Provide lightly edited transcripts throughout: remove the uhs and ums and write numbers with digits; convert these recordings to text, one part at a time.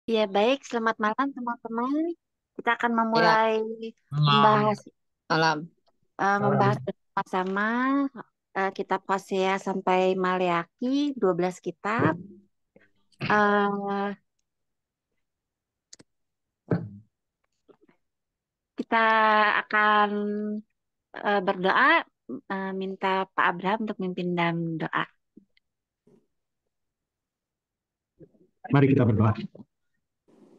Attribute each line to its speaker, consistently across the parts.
Speaker 1: Ya, baik. Selamat malam, teman-teman. Kita akan
Speaker 2: Ya,
Speaker 1: memulai
Speaker 3: Malam.
Speaker 1: membahas
Speaker 2: malam.
Speaker 1: membahas
Speaker 3: Malam.
Speaker 1: bersama-sama kitab Hosea sampai Maleaki, 12 kitab. Eh, kita akan berdoa, minta Pak Abraham untuk mimpin dalam doa.
Speaker 3: Mari kita berdoa.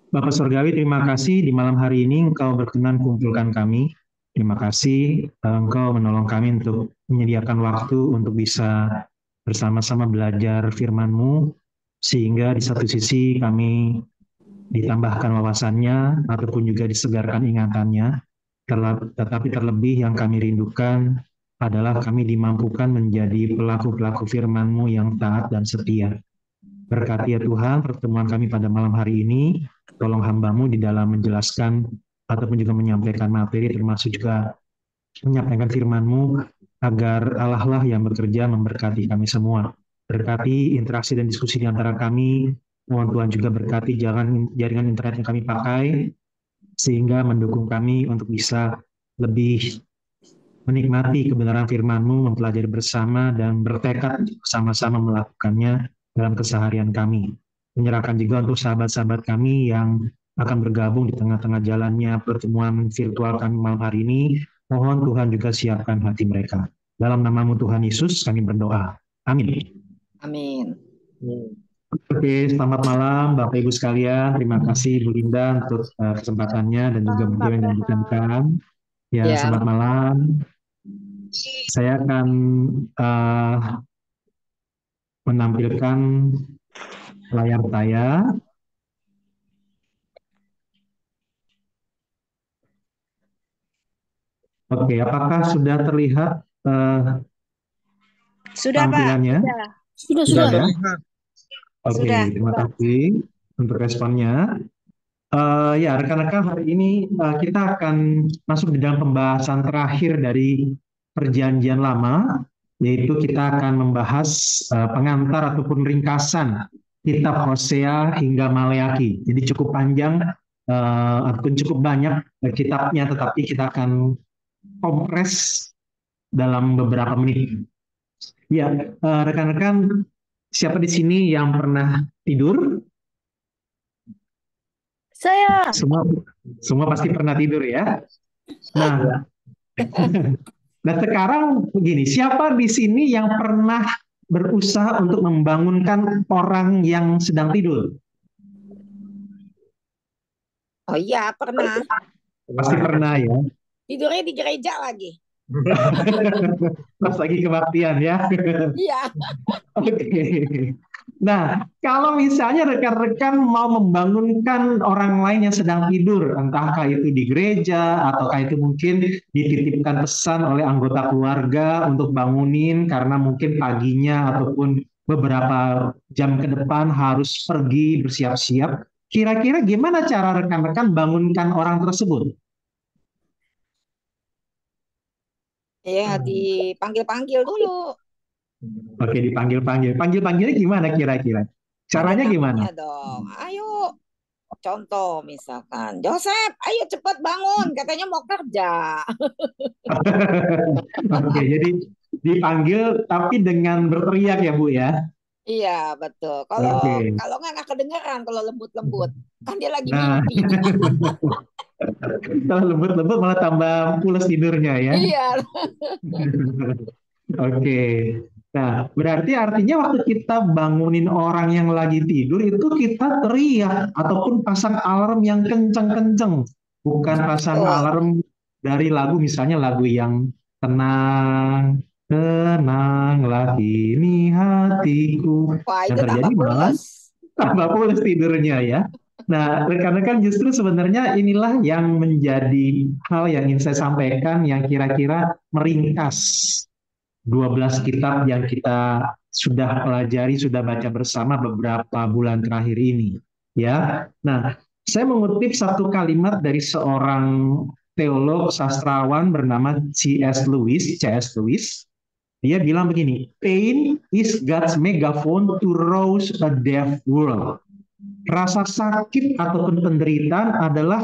Speaker 3: Bapak Surgawi, terima kasih di malam hari ini Engkau berkenan kumpulkan kami. Terima kasih Engkau menolong kami untuk menyediakan waktu untuk bisa bersama-sama belajar firman-Mu, sehingga di satu sisi kami ditambahkan wawasannya, ataupun juga disegarkan ingatannya, tetapi terlebih yang kami rindukan adalah kami dimampukan menjadi pelaku-pelaku firman-Mu yang taat dan setia. Berkati ya Tuhan pertemuan kami pada malam hari ini, tolong hamba-Mu di dalam menjelaskan ataupun juga menyampaikan materi, termasuk juga menyampaikan firman-Mu, agar Allah lah yang bekerja memberkati kami semua. Berkati interaksi dan diskusi di antara kami, mohon Tuhan juga berkati jaringan internet yang kami pakai, sehingga mendukung kami untuk bisa lebih menikmati kebenaran firman-Mu, mempelajari bersama, dan bertekad sama-sama melakukannya dalam keseharian kami. Menyerahkan juga untuk sahabat-sahabat kami yang akan bergabung di tengah-tengah jalannya pertemuan virtual kami malam hari ini. Mohon Tuhan juga siapkan hati mereka. Dalam nama-Mu Tuhan Yesus kami berdoa. Amin.
Speaker 2: Amin.
Speaker 3: Oke, selamat malam Bapak Ibu sekalian. Terima kasih Bu Linda untuk kesempatannya dan juga Bu
Speaker 1: Pak
Speaker 3: yang
Speaker 1: Abraham.
Speaker 3: menjadikan. Ya,
Speaker 2: Ya,
Speaker 3: selamat malam. Saya akan uh, menampilkan layar saya. Oke, apakah sudah terlihat
Speaker 1: Sudah, Pak.
Speaker 3: tampilannya?
Speaker 1: Sudah.
Speaker 2: sudah,
Speaker 3: Sudah
Speaker 2: sudah.
Speaker 3: ya? Oke,
Speaker 1: Sudah.
Speaker 3: terima kasih untuk responnya. Ya, rekan-rekan, hari ini kita akan masuk di dalam pembahasan terakhir dari Perjanjian Lama, yaitu kita akan membahas pengantar ataupun ringkasan kitab Hosea hingga Maleaki. Jadi cukup panjang ataupun cukup banyak kitabnya, tetapi kita akan kompres dalam beberapa menit. Ya, rekan-rekan, siapa di sini yang pernah tidur?
Speaker 1: Saya.
Speaker 3: Semua, semua pasti pernah tidur ya. Nah, nah sekarang begini, siapa di sini yang pernah berusaha untuk membangunkan orang yang sedang tidur?
Speaker 2: Oh iya, pernah.
Speaker 3: Pasti pernah ya.
Speaker 2: Tidurnya di gereja lagi.
Speaker 3: Pas lagi kebaktian ya.
Speaker 2: Iya.
Speaker 3: Oke. Nah, kalau misalnya rekan-rekan mau membangunkan orang lain yang sedang tidur, entahkah itu di gereja, ataukah itu mungkin dititipkan pesan oleh anggota keluarga untuk bangunin karena mungkin paginya ataupun beberapa jam ke depan harus pergi bersiap-siap, kira-kira gimana cara rekan-rekan bangunkan orang tersebut?
Speaker 2: Ya, dipanggil-panggil dulu.
Speaker 3: Oke, dipanggil-panggil. Panggil-panggilnya gimana kira-kira?
Speaker 2: Manggil
Speaker 3: Caranya gimana?
Speaker 2: namanya dong. Ayo, contoh misalkan. Joseph, ayo cepat bangun. Katanya mau kerja.
Speaker 3: Oke, jadi dipanggil tapi dengan berteriak ya Bu ya.
Speaker 2: Iya, betul. Kalau
Speaker 3: Oke.
Speaker 2: kalau nggak kedengeran kalau lembut-lembut. Kan dia lagi
Speaker 3: Nah,
Speaker 2: mimpi.
Speaker 3: kalau lembut-lembut malah tambah pules tidurnya ya.
Speaker 2: Iya.
Speaker 3: Oke. Nah, berarti artinya waktu kita bangunin orang yang lagi tidur itu kita teriak ataupun pasang alarm yang kenceng-kenceng. Bukan pasang
Speaker 2: Betul.
Speaker 3: alarm dari lagu, misalnya lagu yang tenang, tenanglah ini hatiku.
Speaker 2: Wah,
Speaker 3: Yang
Speaker 2: itu
Speaker 3: terjadi
Speaker 2: tambah
Speaker 3: malah
Speaker 2: pules.
Speaker 3: tambah pules tidurnya ya. Nah, rekan-rekan, justru sebenarnya inilah yang menjadi hal yang ingin saya sampaikan, yang kira-kira meringkas 12 kitab yang kita sudah pelajari, sudah baca bersama beberapa bulan terakhir ini. Ya, nah, saya mengutip satu kalimat dari seorang teolog sastrawan bernama C.S. Lewis. C.S. Lewis, dia bilang begini, pain is God's megaphone to rouse a deaf world. rasa sakit ataupun penderitaan adalah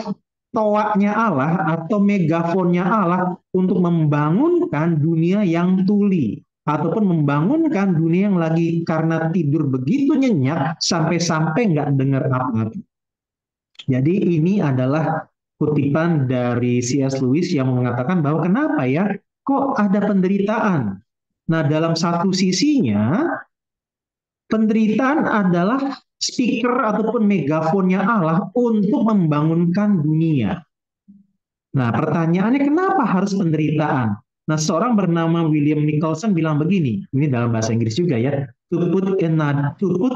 Speaker 3: toaknya Allah atau megafonnya Allah untuk membangunkan dunia yang tuli ataupun membangunkan dunia yang lagi karena tidur begitu nyenyak sampai-sampai nggak dengar apa-apa. Jadi ini adalah kutipan dari C.S. Lewis yang mengatakan bahwa kenapa ya kok ada penderitaan. Nah, dalam satu sisinya penderitaan adalah speaker ataupun megafonnya Allah untuk membangunkan dunia. Nah, pertanyaannya kenapa harus penderitaan? Nah, seorang bernama William Nicholson bilang begini, ini dalam bahasa Inggris juga ya, to put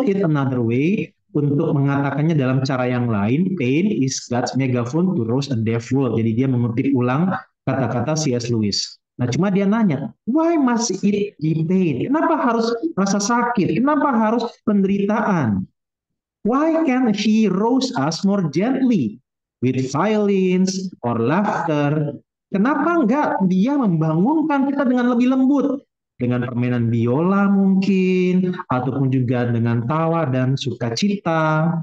Speaker 3: it another way, untuk mengatakannya dalam cara yang lain, pain is God's megaphone to rouse a deaf world. Jadi dia mengutip ulang kata-kata C.S. Lewis. Nah, cuma dia nanya, why must it be pain? Kenapa harus rasa sakit? Kenapa harus penderitaan? Why can't he rouse us more gently with violins or laughter? Kenapa enggak dia membangunkan kita dengan lebih lembut? Dengan permainan biola mungkin, ataupun juga dengan tawa dan sukacita.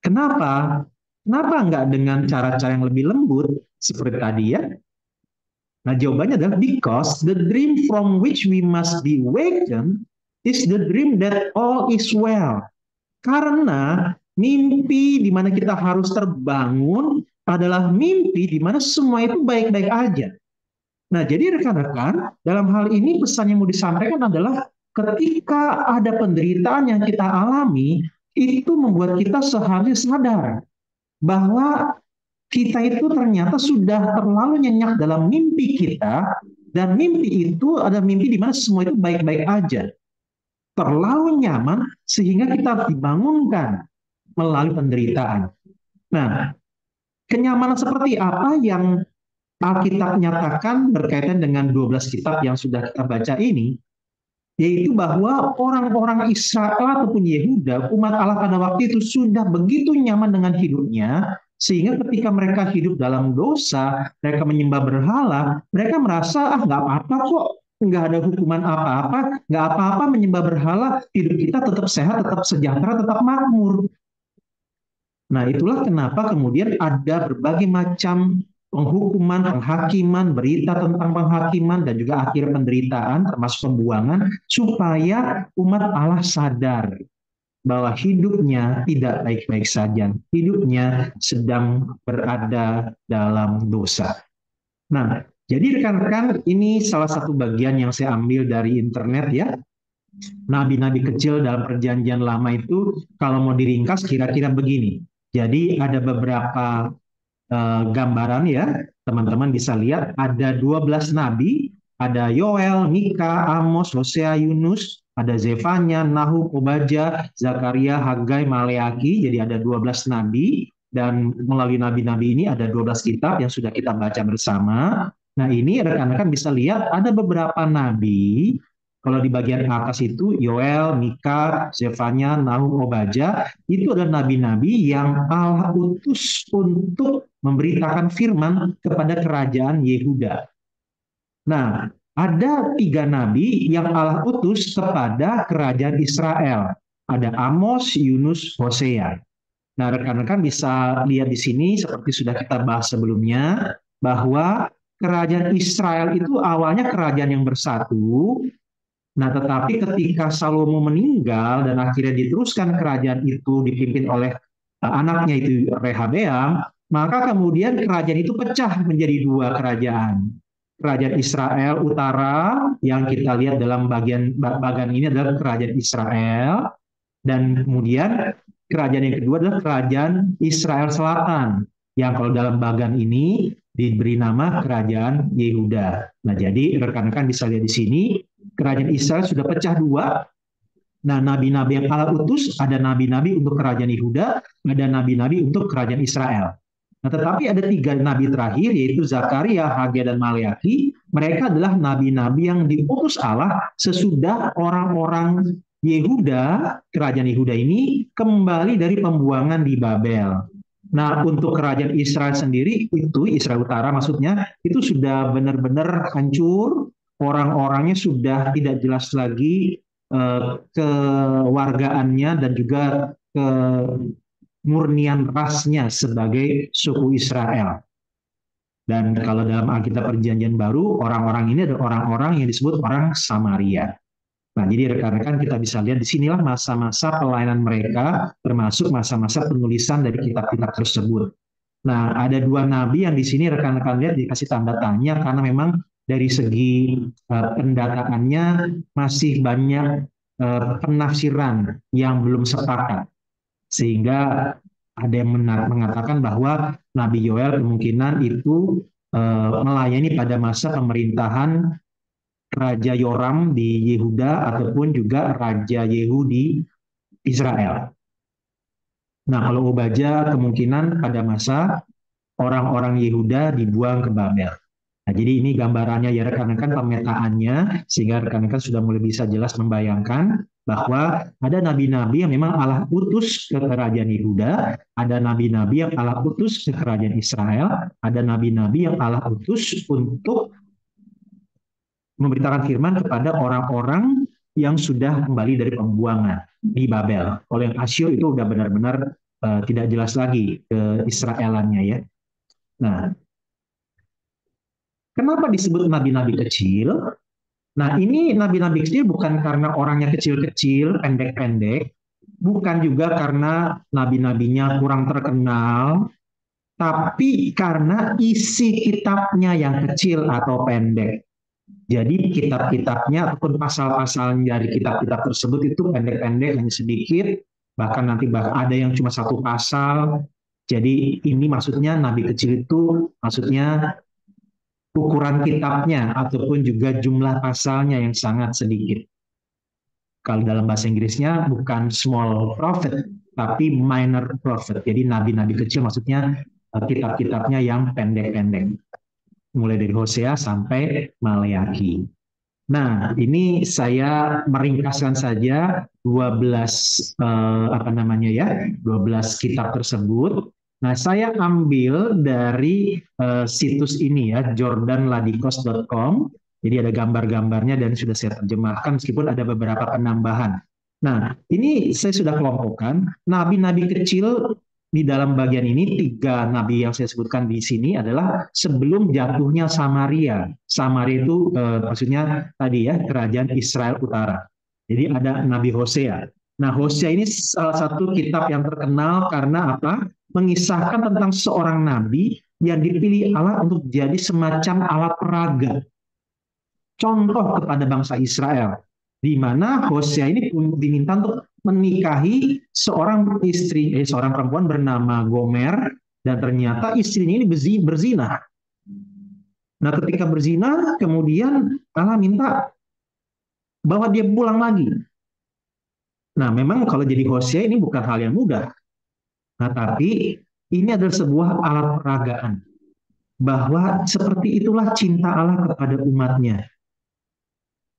Speaker 3: Kenapa? Kenapa enggak dengan cara-cara yang lebih lembut seperti tadi ya? Nah, jawabannya adalah because the dream from which we must be awakened is the dream that all is well. Karena mimpi di mana kita harus terbangun adalah mimpi di mana semua itu baik-baik aja. Nah, jadi rekan-rekan, dalam hal ini pesan yang mau disampaikan adalah ketika ada penderitaan yang kita alami, itu membuat kita seharusnya sadar bahwa kita itu ternyata sudah terlalu nyenyak dalam mimpi kita, dan mimpi itu ada mimpi di mana semua itu baik-baik aja. Terlalu nyaman sehingga kita dibangunkan melalui penderitaan. Nah, kenyamanan seperti apa yang Alkitab nyatakan berkaitan dengan 12 kitab yang sudah kita baca ini, yaitu bahwa orang-orang Israel ataupun Yehuda, umat Allah pada waktu itu sudah begitu nyaman dengan hidupnya, sehingga ketika mereka hidup dalam dosa, mereka menyembah berhala, mereka merasa, nggak apa-apa kok, nggak ada hukuman apa-apa, nggak apa-apa menyembah berhala, hidup kita tetap sehat, tetap sejahtera, tetap makmur. Nah, itulah kenapa kemudian ada berbagai macam penghukuman, penghakiman, berita tentang penghakiman, dan juga akhir penderitaan, termasuk pembuangan, supaya umat Allah sadar bahwa hidupnya tidak baik-baik saja. Hidupnya sedang berada dalam dosa. Nah, jadi rekan-rekan, ini salah satu bagian yang saya ambil dari internet ya. Nabi-nabi kecil dalam perjanjian lama itu, kalau mau diringkas kira-kira begini. Jadi ada beberapa gambaran ya, teman-teman bisa lihat ada 12 nabi, ada Yoel, Mika, Amos, Hosea, Yunus, ada Zefanya, Nahum, Obadja, Zakaria, Hagai, Maleaki, jadi ada 12 nabi, dan melalui nabi-nabi ini ada 12 kitab yang sudah kita baca bersama. Nah, ini rekan-rekan bisa lihat ada beberapa nabi. Kalau di bagian atas itu Yoel, Mika, Zefanya, Nahum, Obadja, itu adalah nabi-nabi yang Allah utus untuk memberitakan firman kepada kerajaan Yehuda. Nah, ada 3 nabi yang Allah utus kepada kerajaan Israel. Ada Amos, Yunus, Hosea. Nah, rekan-rekan bisa lihat di sini seperti sudah kita bahas sebelumnya, bahwa kerajaan Israel itu awalnya kerajaan yang bersatu. Nah, tetapi ketika Salomo meninggal dan akhirnya diteruskan kerajaan itu dipimpin oleh anaknya itu Rehabeam, maka kemudian kerajaan itu pecah menjadi 2 kerajaan. Kerajaan Israel Utara yang kita lihat dalam bagian ini adalah kerajaan Israel, dan kemudian kerajaan yang kedua adalah kerajaan Israel Selatan yang kalau dalam bagian ini diberi nama kerajaan Yehuda. Nah, jadi rekan-rekan bisa lihat di sini kerajaan Israel sudah pecah 2. Nah, nabi-nabi yang Allah utus, ada nabi-nabi untuk kerajaan Yehuda, ada nabi-nabi untuk kerajaan Israel. Nah, tetapi ada 3 nabi terakhir, yaitu Zakaria, Hagai, dan Maleaki. Mereka adalah nabi-nabi yang diutus Allah sesudah orang-orang Yehuda, kerajaan Yehuda ini kembali dari pembuangan di Babel. Nah, untuk kerajaan Israel sendiri, itu Israel Utara maksudnya, itu sudah benar-benar hancur, orang-orangnya sudah tidak jelas lagi kewargaannya dan juga kemurnian rasnya sebagai suku Israel. Dan kalau dalam Alkitab Perjanjian Baru, orang-orang ini adalah orang-orang yang disebut orang Samaria. Nah, jadi rekan-rekan kita bisa lihat di sinilah masa-masa pelayanan mereka, termasuk masa-masa penulisan dari kitab-kitab tersebut. Nah, ada dua nabi yang di sini rekan-rekan lihat dikasih tanda tanya karena memang dari segi pendataannya masih banyak penafsiran yang belum sepakat. Sehingga ada yang mengatakan bahwa Nabi Yoel kemungkinan itu melayani pada masa pemerintahan Raja Yoram di Yehuda ataupun juga Raja Yehu di Israel. Nah, kalau Obadya kemungkinan pada masa orang-orang Yehuda dibuang ke Babel. Nah, jadi ini gambarannya ya rekan-rekan, pemetaannya, sehingga rekan-rekan sudah mulai bisa jelas membayangkan bahwa ada nabi-nabi yang memang Allah utus ke kerajaan Yehuda, ada nabi-nabi yang Allah utus ke kerajaan Israel, ada nabi-nabi yang Allah utus untuk memberitakan firman kepada orang-orang yang sudah kembali dari pembuangan di Babel. Kalau yang Asyur itu udah benar-benar tidak jelas lagi ke Israelannya ya. Nah, kenapa disebut nabi-nabi kecil? Nah, ini nabi-nabi kecil bukan karena orangnya kecil-kecil, pendek-pendek, bukan juga karena nabi-nabinya kurang terkenal, tapi karena isi kitabnya yang kecil atau pendek. Jadi kitab-kitabnya ataupun pasal-pasal dari kitab-kitab tersebut itu pendek-pendek, hanya sedikit, bahkan nanti ada yang cuma satu pasal. Jadi ini maksudnya nabi kecil itu maksudnya ukuran kitabnya ataupun juga jumlah pasalnya yang sangat sedikit. Kalau dalam bahasa Inggrisnya bukan small prophet, tapi minor prophet. Jadi nabi-nabi kecil maksudnya kitab-kitabnya yang pendek-pendek. Mulai dari Hosea sampai Maleakhi. Nah, ini saya meringkaskan saja 12 12 kitab tersebut. Nah, saya ambil dari situs ini ya, jordanladikos.com. Jadi ada gambar-gambarnya dan sudah saya terjemahkan meskipun ada beberapa penambahan. Nah, ini saya sudah kelompokkan nabi-nabi kecil di dalam bagian ini. 3 nabi yang saya sebutkan di sini adalah sebelum jatuhnya Samaria. Samaria itu maksudnya tadi ya, kerajaan Israel Utara. Jadi ada Nabi Hosea. Nah, Hosea ini salah satu kitab yang terkenal karena apa? Mengisahkan tentang seorang nabi yang dipilih Allah untuk jadi semacam alat peraga. Contoh kepada bangsa Israel, di mana Hosea ini diminta untuk menikahi seorang istri, seorang perempuan bernama Gomer, dan ternyata istrinya ini berzina. Nah, ketika berzina, kemudian Allah minta bahwa dia pulang lagi. Nah, memang kalau jadi Hosea ini bukan hal yang mudah. Nah, tapi ini adalah sebuah alat peragaan. Bahwa seperti itulah cinta Allah kepada umatnya.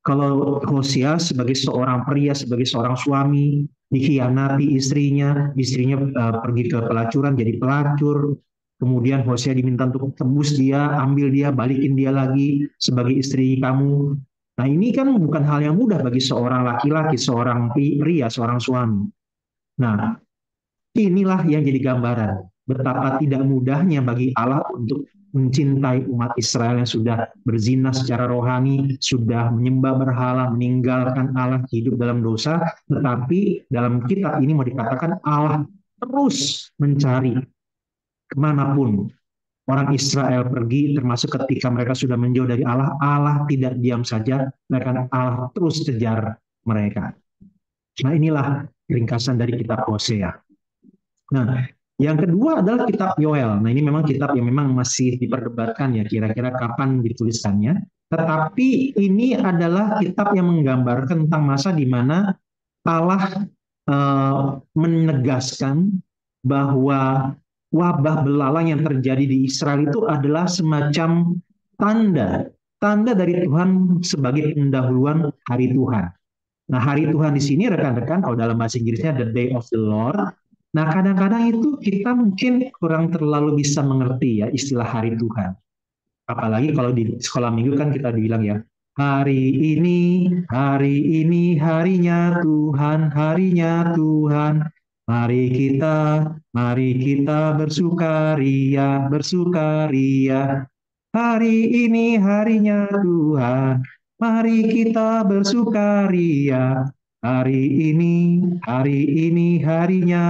Speaker 3: Kalau Hosea sebagai seorang pria, sebagai seorang suami, dikhianati istrinya pergi ke pelacuran, jadi pelacur. Kemudian Hosea diminta untuk tebus dia, ambil dia, balikin dia lagi sebagai istri kamu. Nah, ini kan bukan hal yang mudah bagi seorang laki-laki, seorang pria, seorang suami. Nah, inilah yang jadi gambaran betapa tidak mudahnya bagi Allah untuk mencintai umat Israel yang sudah berzina secara rohani, sudah menyembah berhala, meninggalkan Allah, hidup dalam dosa. Tetapi dalam kitab ini mau dikatakan Allah terus mencari kemanapun orang Israel pergi, termasuk ketika mereka sudah menjauh dari Allah, Allah tidak diam saja, bahkan Allah terus kejar mereka. Nah, inilah ringkasan dari kitab Hosea. Nah, yang kedua adalah kitab Yoel. Nah, ini memang kitab yang memang masih diperdebatkan ya, kira-kira kapan dituliskannya. Tetapi ini adalah kitab yang menggambarkan tentang masa di mana Allah menegaskan bahwa wabah belalang yang terjadi di Israel itu adalah semacam tanda dari Tuhan sebagai pendahuluan hari Tuhan. Nah, hari Tuhan di sini rekan-rekan, kalau dalam bahasa Inggrisnya the day of the Lord. Nah, kadang-kadang itu kita mungkin kurang terlalu bisa mengerti ya istilah hari Tuhan. Apalagi kalau di sekolah minggu kan kita dibilang ya, hari ini harinya Tuhan, harinya Tuhan. Mari kita bersukaria, bersukaria. Hari ini harinya Tuhan. Mari kita bersukaria. Hari ini harinya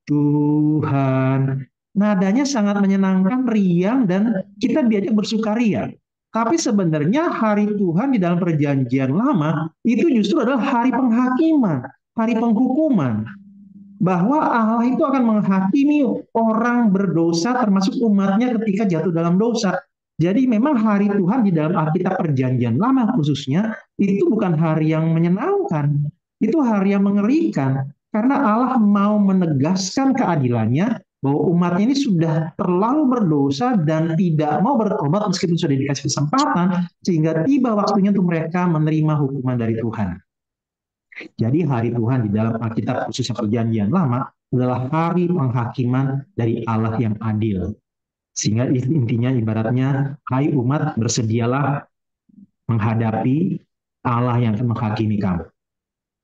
Speaker 3: Tuhan. Nadanya sangat menyenangkan, riang, dan kita diajak bersukaria. Tapi sebenarnya hari Tuhan di dalam perjanjian lama itu justru adalah hari penghakiman, hari penghukuman. Bahwa Allah itu akan menghakimi orang berdosa termasuk umatnya ketika jatuh dalam dosa. Jadi memang hari Tuhan di dalam Alkitab perjanjian lama khususnya itu bukan hari yang menyenangkan. Itu hari yang mengerikan. Karena Allah mau menegaskan keadilannya bahwa umatnya ini sudah terlalu berdosa dan tidak mau bertobat meskipun sudah dikasih kesempatan sehingga tiba waktunya untuk mereka menerima hukuman dari Tuhan. Jadi hari Tuhan di dalam Alkitab khususnya perjanjian lama adalah hari penghakiman dari Allah yang adil. Sehingga intinya ibaratnya, hai umat bersedialah menghadapi Allah yang akan menghakimi kamu.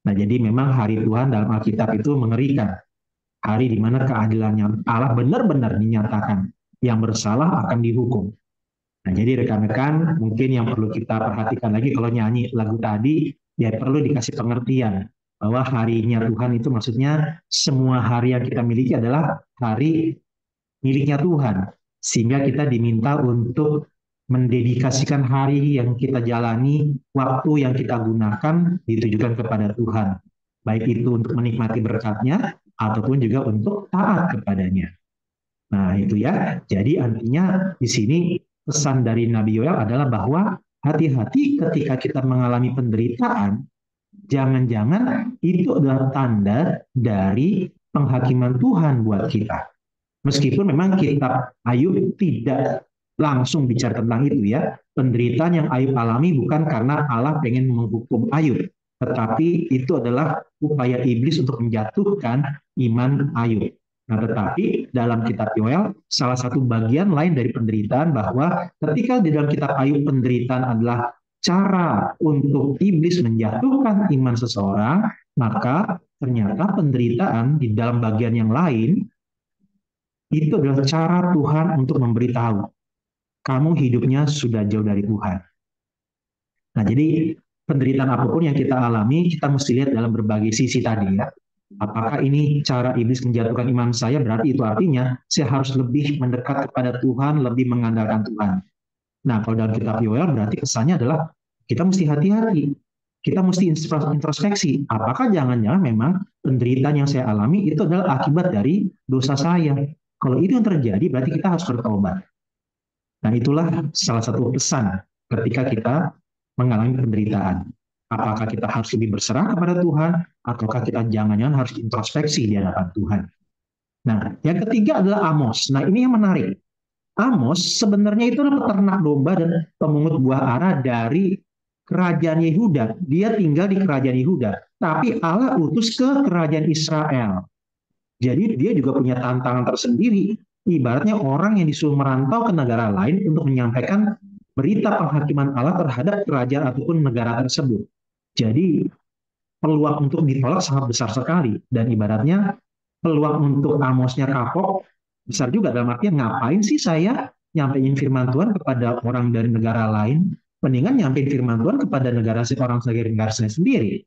Speaker 3: Nah jadi memang hari Tuhan dalam Alkitab itu mengerikan. Hari di mana keadilannya Allah benar-benar dinyatakan. Yang bersalah akan dihukum. Nah jadi rekan-rekan mungkin yang perlu kita perhatikan lagi kalau nyanyi lagu tadi, ya perlu dikasih pengertian bahwa harinya Tuhan itu maksudnya semua hari yang kita miliki adalah hari miliknya Tuhan. Sehingga kita diminta untuk mendedikasikan hari yang kita jalani, waktu yang kita gunakan ditujukan kepada Tuhan. Baik itu untuk menikmati berkatnya ataupun juga untuk taat kepadanya. Nah itu ya, jadi artinya di sini pesan dari Nabi Yoel adalah bahwa hati-hati ketika kita mengalami penderitaan, jangan-jangan itu adalah tanda dari penghakiman Tuhan buat kita. Meskipun memang kitab Ayub tidak langsung bicara tentang itu ya, penderitaan yang Ayub alami bukan karena Allah pengen menghukum Ayub, tetapi itu adalah upaya iblis untuk menjatuhkan iman Ayub. Nah, tetapi dalam kitab Yoel, salah satu bagian lain dari penderitaan bahwa ketika di dalam kitab Ayub penderitaan adalah cara untuk iblis menjatuhkan iman seseorang, maka ternyata penderitaan di dalam bagian yang lain itu adalah cara Tuhan untuk memberitahu kamu hidupnya sudah jauh dari Tuhan. Nah, jadi penderitaan apapun yang kita alami, kita mesti lihat dalam berbagai sisi tadi ya. Apakah ini cara iblis menjatuhkan iman saya, berarti itu artinya saya harus lebih mendekat kepada Tuhan, lebih mengandalkan Tuhan. Nah, kalau dalam kitab Yoel berarti kesannya adalah kita mesti hati-hati. Kita mesti introspeksi. Apakah jangan-jangan memang penderitaan yang saya alami itu adalah akibat dari dosa saya? Kalau itu yang terjadi, berarti kita harus bertobat. Nah, itulah salah satu pesan ketika kita mengalami penderitaan. Apakah kita harus lebih berserah kepada Tuhan, ataukah kita jangan-jangan harus introspeksi di hadapan Tuhan. Nah, yang ketiga adalah Amos. Nah, ini yang menarik. Amos sebenarnya itu adalah peternak domba dan pemungut buah ara dari kerajaan Yehuda. Dia tinggal di kerajaan Yehuda, tapi Allah utus ke kerajaan Israel. Jadi dia juga punya tantangan tersendiri. Ibaratnya orang yang disuruh merantau ke negara lain untuk menyampaikan berita penghakiman Allah terhadap kerajaan ataupun negara tersebut. Jadi peluang untuk ditolak sangat besar sekali. Dan ibaratnya peluang untuk Amosnya kapok besar juga, dalam artian ngapain sih saya nyampein firman Tuhan kepada orang dari negara lain, mendingan nyampein firman Tuhan kepada negara orang negara saya sendiri.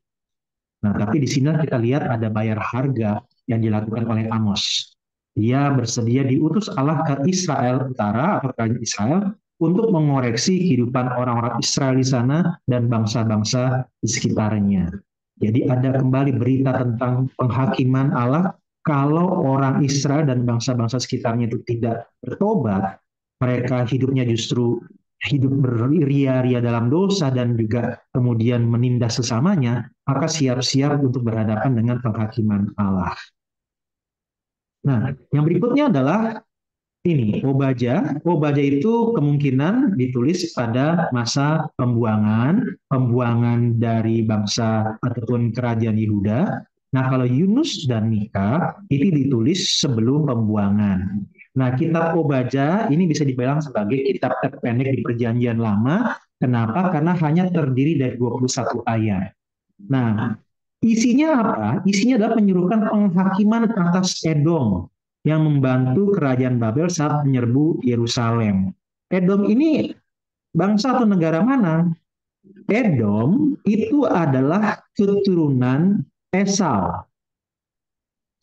Speaker 3: Nah, tapi di sini kita lihat ada bayar harga yang dilakukan oleh Amos. Dia bersedia diutus Allah ke Israel Utara atau kerajaan Israel untuk mengoreksi kehidupan orang-orang Israel di sana dan bangsa-bangsa di sekitarnya. Jadi ada kembali berita tentang penghakiman Allah. Kalau orang Israel dan bangsa-bangsa sekitarnya itu tidak bertobat, mereka hidupnya justru hidup beria-ria dalam dosa dan juga kemudian menindas sesamanya, maka siap-siap untuk berhadapan dengan penghakiman Allah. Nah, yang berikutnya adalah ini, Obaja. Obaja itu kemungkinan ditulis pada masa pembuangan dari bangsa ataupun kerajaan Yehuda. Nah, kalau Yunus dan Mika itu ditulis sebelum pembuangan. Nah, kitab Obaja ini bisa dibilang sebagai kitab terpendek di Perjanjian Lama. Kenapa? Karena hanya terdiri dari 21 ayat. Nah, Isinya apa? Isinya adalah penyerukan penghakiman atas Edom yang membantu kerajaan Babel saat menyerbu Yerusalem. Edom ini bangsa atau negara mana? Edom itu adalah keturunan Esau.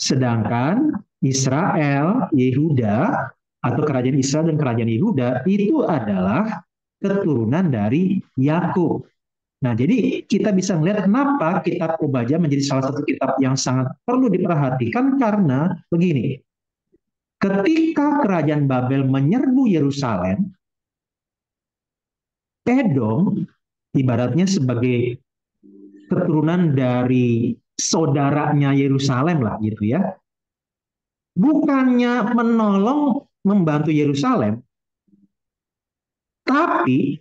Speaker 3: Sedangkan Israel, Yehuda, atau kerajaan Israel dan kerajaan Yehuda itu adalah keturunan dari Yakub. Nah, jadi kita bisa melihat kenapa kitab Obadya menjadi salah satu kitab yang sangat perlu diperhatikan karena begini. Ketika kerajaan Babel menyerbu Yerusalem, Edom ibaratnya sebagai keturunan dari saudaranya Yerusalem lah gitu ya. Bukannya menolong membantu Yerusalem, tapi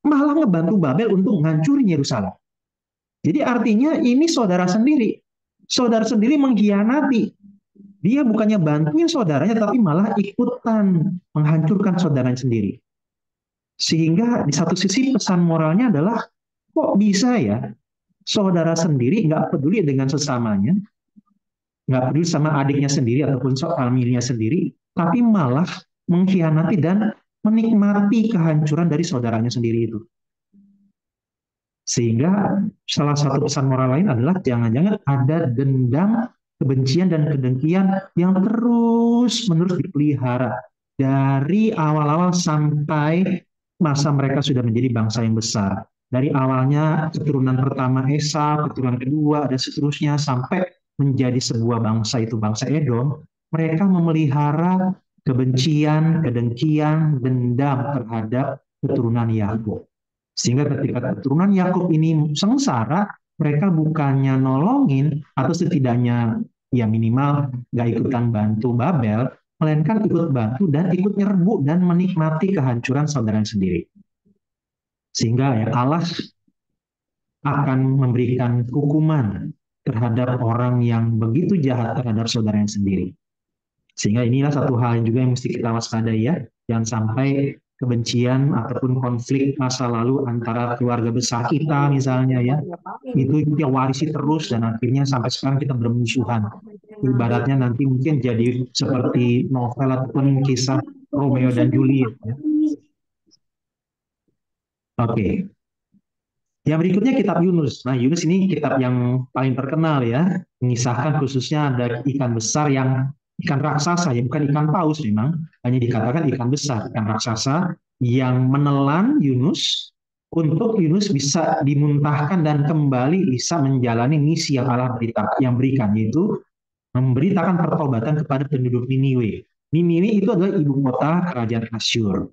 Speaker 3: malah ngebantu Babel untuk menghancurin Yerusalem. Jadi artinya ini saudara sendiri. Saudara sendiri mengkhianati. Dia bukannya bantuin saudaranya, tapi malah ikutan menghancurkan saudaranya sendiri. Sehingga di satu sisi pesan moralnya adalah, kok bisa ya saudara sendiri nggak peduli dengan sesamanya, nggak peduli sama adiknya sendiri ataupun familinya sendiri, tapi malah mengkhianati dan menikmati kehancuran dari saudaranya sendiri itu. Sehingga salah satu pesan moral lain adalah jangan-jangan ada dendam, kebencian, dan kedengkian yang terus-menerus dipelihara dari awal-awal sampai masa mereka sudah menjadi bangsa yang besar. Dari awalnya keturunan pertama Esau, keturunan kedua, dan seterusnya sampai menjadi sebuah bangsa itu bangsa Edom, mereka memelihara kebencian, kedengkian, dendam terhadap keturunan Yakub. Sehingga ketika keturunan Yakub ini sengsara, mereka bukannya nolongin atau setidaknya ya minimal gak ikutan bantu Babel, melainkan ikut bantu dan ikut nyerbu dan menikmati kehancuran saudaranya sendiri. Sehingga ya Allah akan memberikan hukuman terhadap orang yang begitu jahat terhadap saudaranya sendiri. Sehingga inilah satu hal yang juga yang mesti kita waspadai ya, jangan sampai kebencian ataupun konflik masa lalu antara keluarga besar kita misalnya ya, itu kita warisi terus dan akhirnya sampai sekarang kita bermusuhan. Ibaratnya nanti mungkin jadi seperti novel ataupun kisah Romeo dan Juliet ya. Oke. Yang berikutnya kitab Yunus. Nah, Yunus ini kitab yang paling terkenal ya, mengisahkan khususnya ada ikan besar yang ikan raksasa ya, bukan ikan paus memang, hanya dikatakan ikan besar, ikan raksasa yang menelan Yunus untuk Yunus bisa dimuntahkan dan kembali bisa menjalani misi yang Allah berikan, yaitu memberitakan pertobatan kepada penduduk Niniwe. Niniwe itu adalah ibu kota kerajaan Asyur.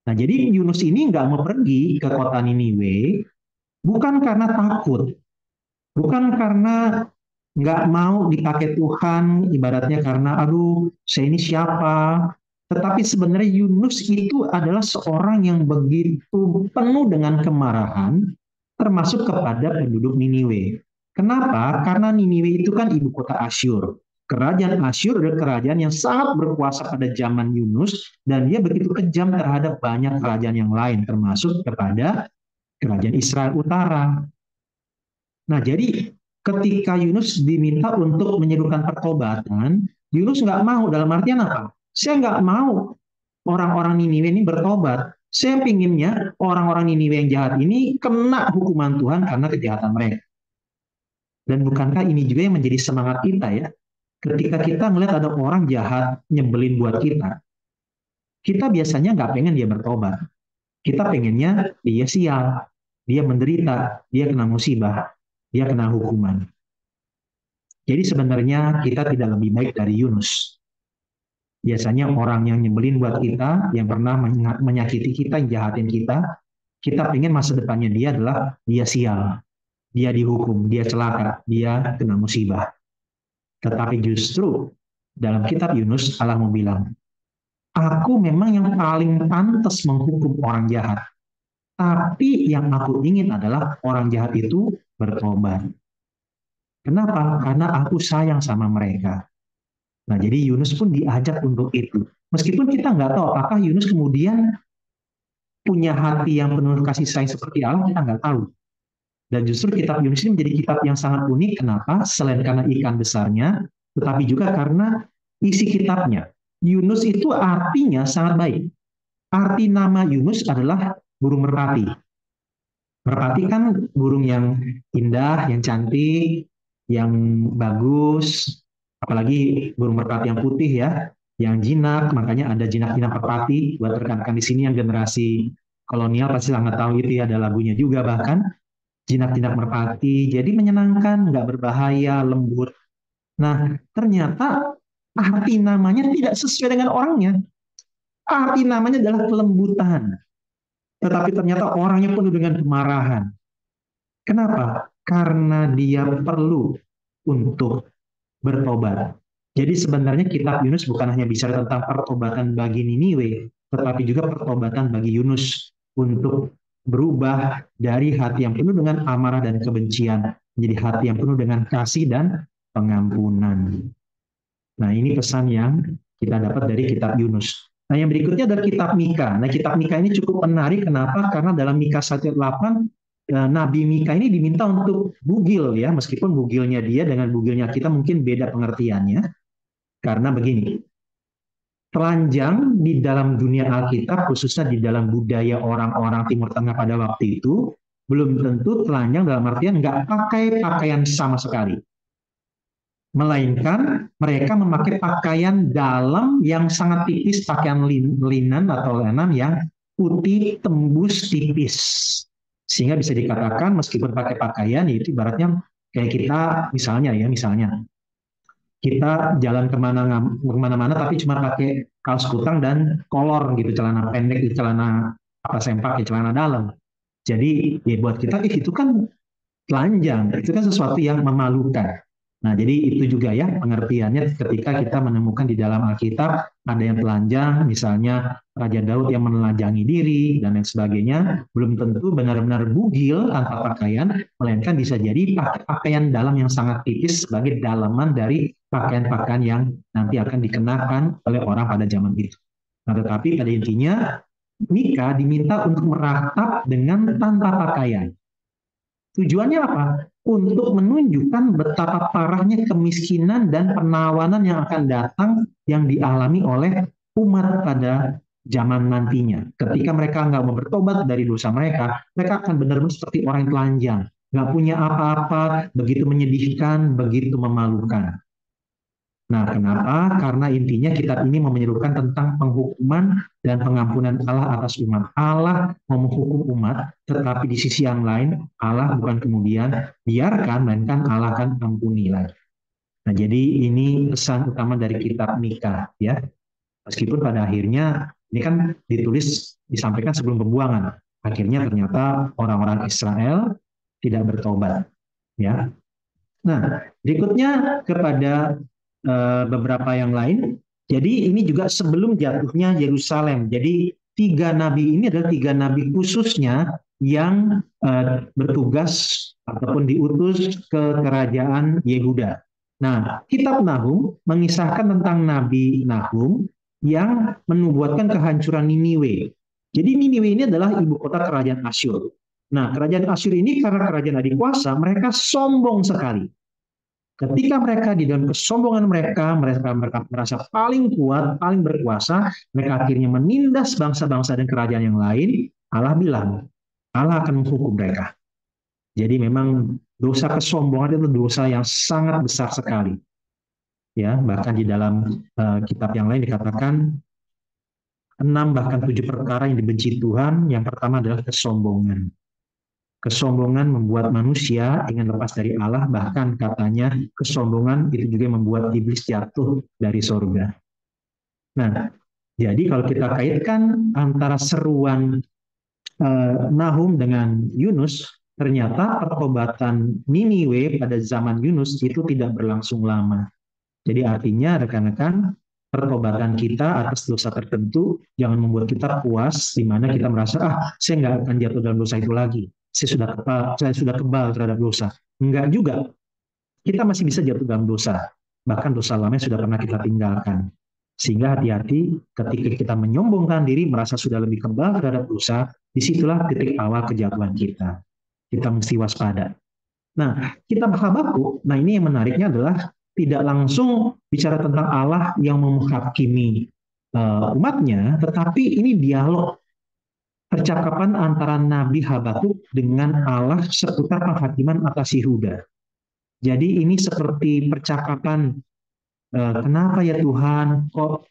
Speaker 3: Nah, jadi Yunus ini nggak mau pergi ke kota Niniwe, bukan karena takut, bukan karena nggak mau dipakai Tuhan, ibaratnya karena aduh saya ini siapa. Tetapi sebenarnya Yunus itu adalah seorang yang begitu penuh dengan kemarahan, termasuk kepada penduduk Niniwe. Kenapa? Karena Niniwe itu kan ibu kota Asyur. Kerajaan Asyur adalah kerajaan yang sangat berkuasa pada zaman Yunus, dan dia begitu kejam terhadap banyak kerajaan yang lain, termasuk kepada kerajaan Israel Utara. Nah, jadi ketika Yunus diminta untuk menyerukan pertobatan, Yunus nggak mau. Dalam artian apa? Saya nggak mau orang-orang Niniwe ini bertobat. Saya pinginnya orang-orang Niniwe yang jahat ini kena hukuman Tuhan karena kejahatan mereka. Dan bukankah ini juga yang menjadi semangat kita ya? Ketika kita melihat ada orang jahat nyebelin buat kita biasanya nggak pengen dia bertobat. Kita pengennya dia sial, dia menderita, dia kena musibah, dia kena hukuman. Jadi sebenarnya kita tidak lebih baik dari Yunus. Biasanya orang yang nyebelin buat kita, yang pernah menyakiti kita, yang jahatin kita pengen masa depannya dia adalah dia sial, dia dihukum, dia celaka, dia kena musibah. Tetapi justru dalam kitab Yunus Allah mau bilang, aku memang yang paling pantas menghukum orang jahat. Tapi yang aku ingin adalah orang jahat itu bertobat. Kenapa? Karena aku sayang sama mereka. Nah, jadi Yunus pun diajak untuk itu. Meskipun kita nggak tahu apakah Yunus kemudian punya hati yang penuh kasih sayang seperti Allah, kita nggak tahu. Dan justru kitab Yunus ini menjadi kitab yang sangat unik. Kenapa? Selain karena ikan besarnya, tetapi juga karena isi kitabnya. Yunus itu artinya sangat baik. Arti nama Yunus adalah burung merpati. Merpati kan burung yang indah, yang cantik, yang bagus, apalagi burung merpati yang putih ya, yang jinak, makanya ada jinak-jinak merpati. Buat rekan-rekan di sini yang generasi kolonial pasti sangat tahu itu ya, ada lagunya juga bahkan, jinak-jinak merpati, jadi menyenangkan, nggak berbahaya, lembut. Nah, ternyata arti namanya tidak sesuai dengan orangnya. Arti namanya adalah kelembutan. Tetapi ternyata orangnya penuh dengan kemarahan. Kenapa? Karena dia perlu untuk bertobat. Jadi sebenarnya kitab Yunus bukan hanya bicara tentang pertobatan bagi Niniwe, tetapi juga pertobatan bagi Yunus untuk berubah dari hati yang penuh dengan amarah dan kebencian menjadi hati yang penuh dengan kasih dan pengampunan. Nah, ini pesan yang kita dapat dari kitab Yunus. Nah, yang berikutnya adalah kitab Mika. Nah, kitab Mika ini cukup menarik. Kenapa? Karena dalam Mika 1:8, Nabi Mika ini diminta untuk bugil ya, meskipun bugilnya dia dengan bugilnya kita mungkin beda pengertiannya. Karena begini, telanjang di dalam dunia Alkitab, khususnya di dalam budaya orang-orang Timur Tengah pada waktu itu, belum tentu telanjang dalam artian nggak pakai pakaian sama sekali. Melainkan mereka memakai pakaian dalam yang sangat tipis, pakaian linen atau lenan yang putih tembus tipis. Sehingga bisa dikatakan meskipun pakai pakaian, itu ibaratnya kayak kita misalnya kita jalan kemana-mana tapi cuma pakai kaos kutang dan kolor gitu, celana pendek, celana apa sempak, celana dalam. Jadi ya buat kita itu kan telanjang, itu kan sesuatu yang memalukan. Nah, jadi itu juga ya pengertiannya ketika kita menemukan di dalam Alkitab ada yang telanjang, misalnya Raja Daud yang menelanjangi diri dan lain sebagainya, belum tentu benar-benar bugil tanpa pakaian, melainkan bisa jadi pakai pakaian dalam yang sangat tipis sebagai dalaman dari pakaian-pakaian yang nanti akan dikenakan oleh orang pada zaman itu. Nah, tetapi pada intinya Mika diminta untuk meratap dengan tanpa pakaian. Tujuannya apa? Untuk menunjukkan betapa parahnya kemiskinan dan penawanan yang akan datang yang dialami oleh umat pada zaman nantinya. Ketika mereka nggak mau bertobat dari dosa mereka, mereka akan benar-benar seperti orang yang telanjang. Nggak punya apa-apa, begitu menyedihkan, begitu memalukan. Nah, kenapa? Karena intinya kitab ini mau menyerukan tentang penghukuman dan pengampunan Allah atas umat. Allah mau menghukum umat, tetapi di sisi yang lain, Allah bukan kemudian biarkan, melainkan Allah akan ampuni lagi. Nah, jadi ini pesan utama dari kitab Mika, ya. Meskipun pada akhirnya ini kan ditulis, disampaikan sebelum pembuangan. Akhirnya ternyata orang-orang Israel tidak bertobat, ya. Nah, berikutnya kepada beberapa yang lain. Jadi ini juga sebelum jatuhnya Yerusalem. Jadi 3 nabi ini adalah 3 nabi khususnya yang bertugas ataupun diutus ke kerajaan Yehuda. Nah, kitab Nahum mengisahkan tentang Nabi Nahum yang menubuatkan kehancuran Niniwe. Jadi Niniwe ini adalah ibu kota kerajaan Asyur. Nah, kerajaan Asyur ini karena kerajaan adikuasa, mereka sombong sekali. Ketika mereka di dalam kesombongan mereka merasa paling kuat, paling berkuasa, mereka akhirnya menindas bangsa-bangsa dan kerajaan yang lain. Allah bilang, Allah akan menghukum mereka. Jadi memang dosa kesombongan itu dosa yang sangat besar sekali. Ya, bahkan di dalam kitab yang lain dikatakan 6 bahkan 7 perkara yang dibenci Tuhan. Yang pertama adalah kesombongan. Kesombongan membuat manusia ingin lepas dari Allah, bahkan katanya kesombongan itu juga membuat iblis jatuh dari sorga. Nah, jadi kalau kita kaitkan antara seruan Nahum dengan Yunus, ternyata pertobatan Niniwe pada zaman Yunus itu tidak berlangsung lama. Jadi artinya rekan-rekan, pertobatan kita atas dosa tertentu jangan membuat kita puas, di mana kita merasa, saya nggak akan jatuh dalam dosa itu lagi. Saya sudah kebal terhadap dosa. Enggak juga. Kita masih bisa jatuh dalam dosa. Bahkan dosa lama sudah pernah kita tinggalkan. Sehingga hati-hati ketika kita menyombongkan diri, merasa sudah lebih kebal terhadap dosa, disitulah titik awal kejatuhan kita. kita mesti waspada. Nah, kitab Habakuk, nah ini yang menariknya adalah tidak langsung bicara tentang Allah yang menghakimi umatnya, tetapi ini dialog percakapan antara Nabi Habakuk dengan Allah seputar penghakiman atas Yehuda. Jadi ini seperti percakapan, kenapa ya Tuhan kok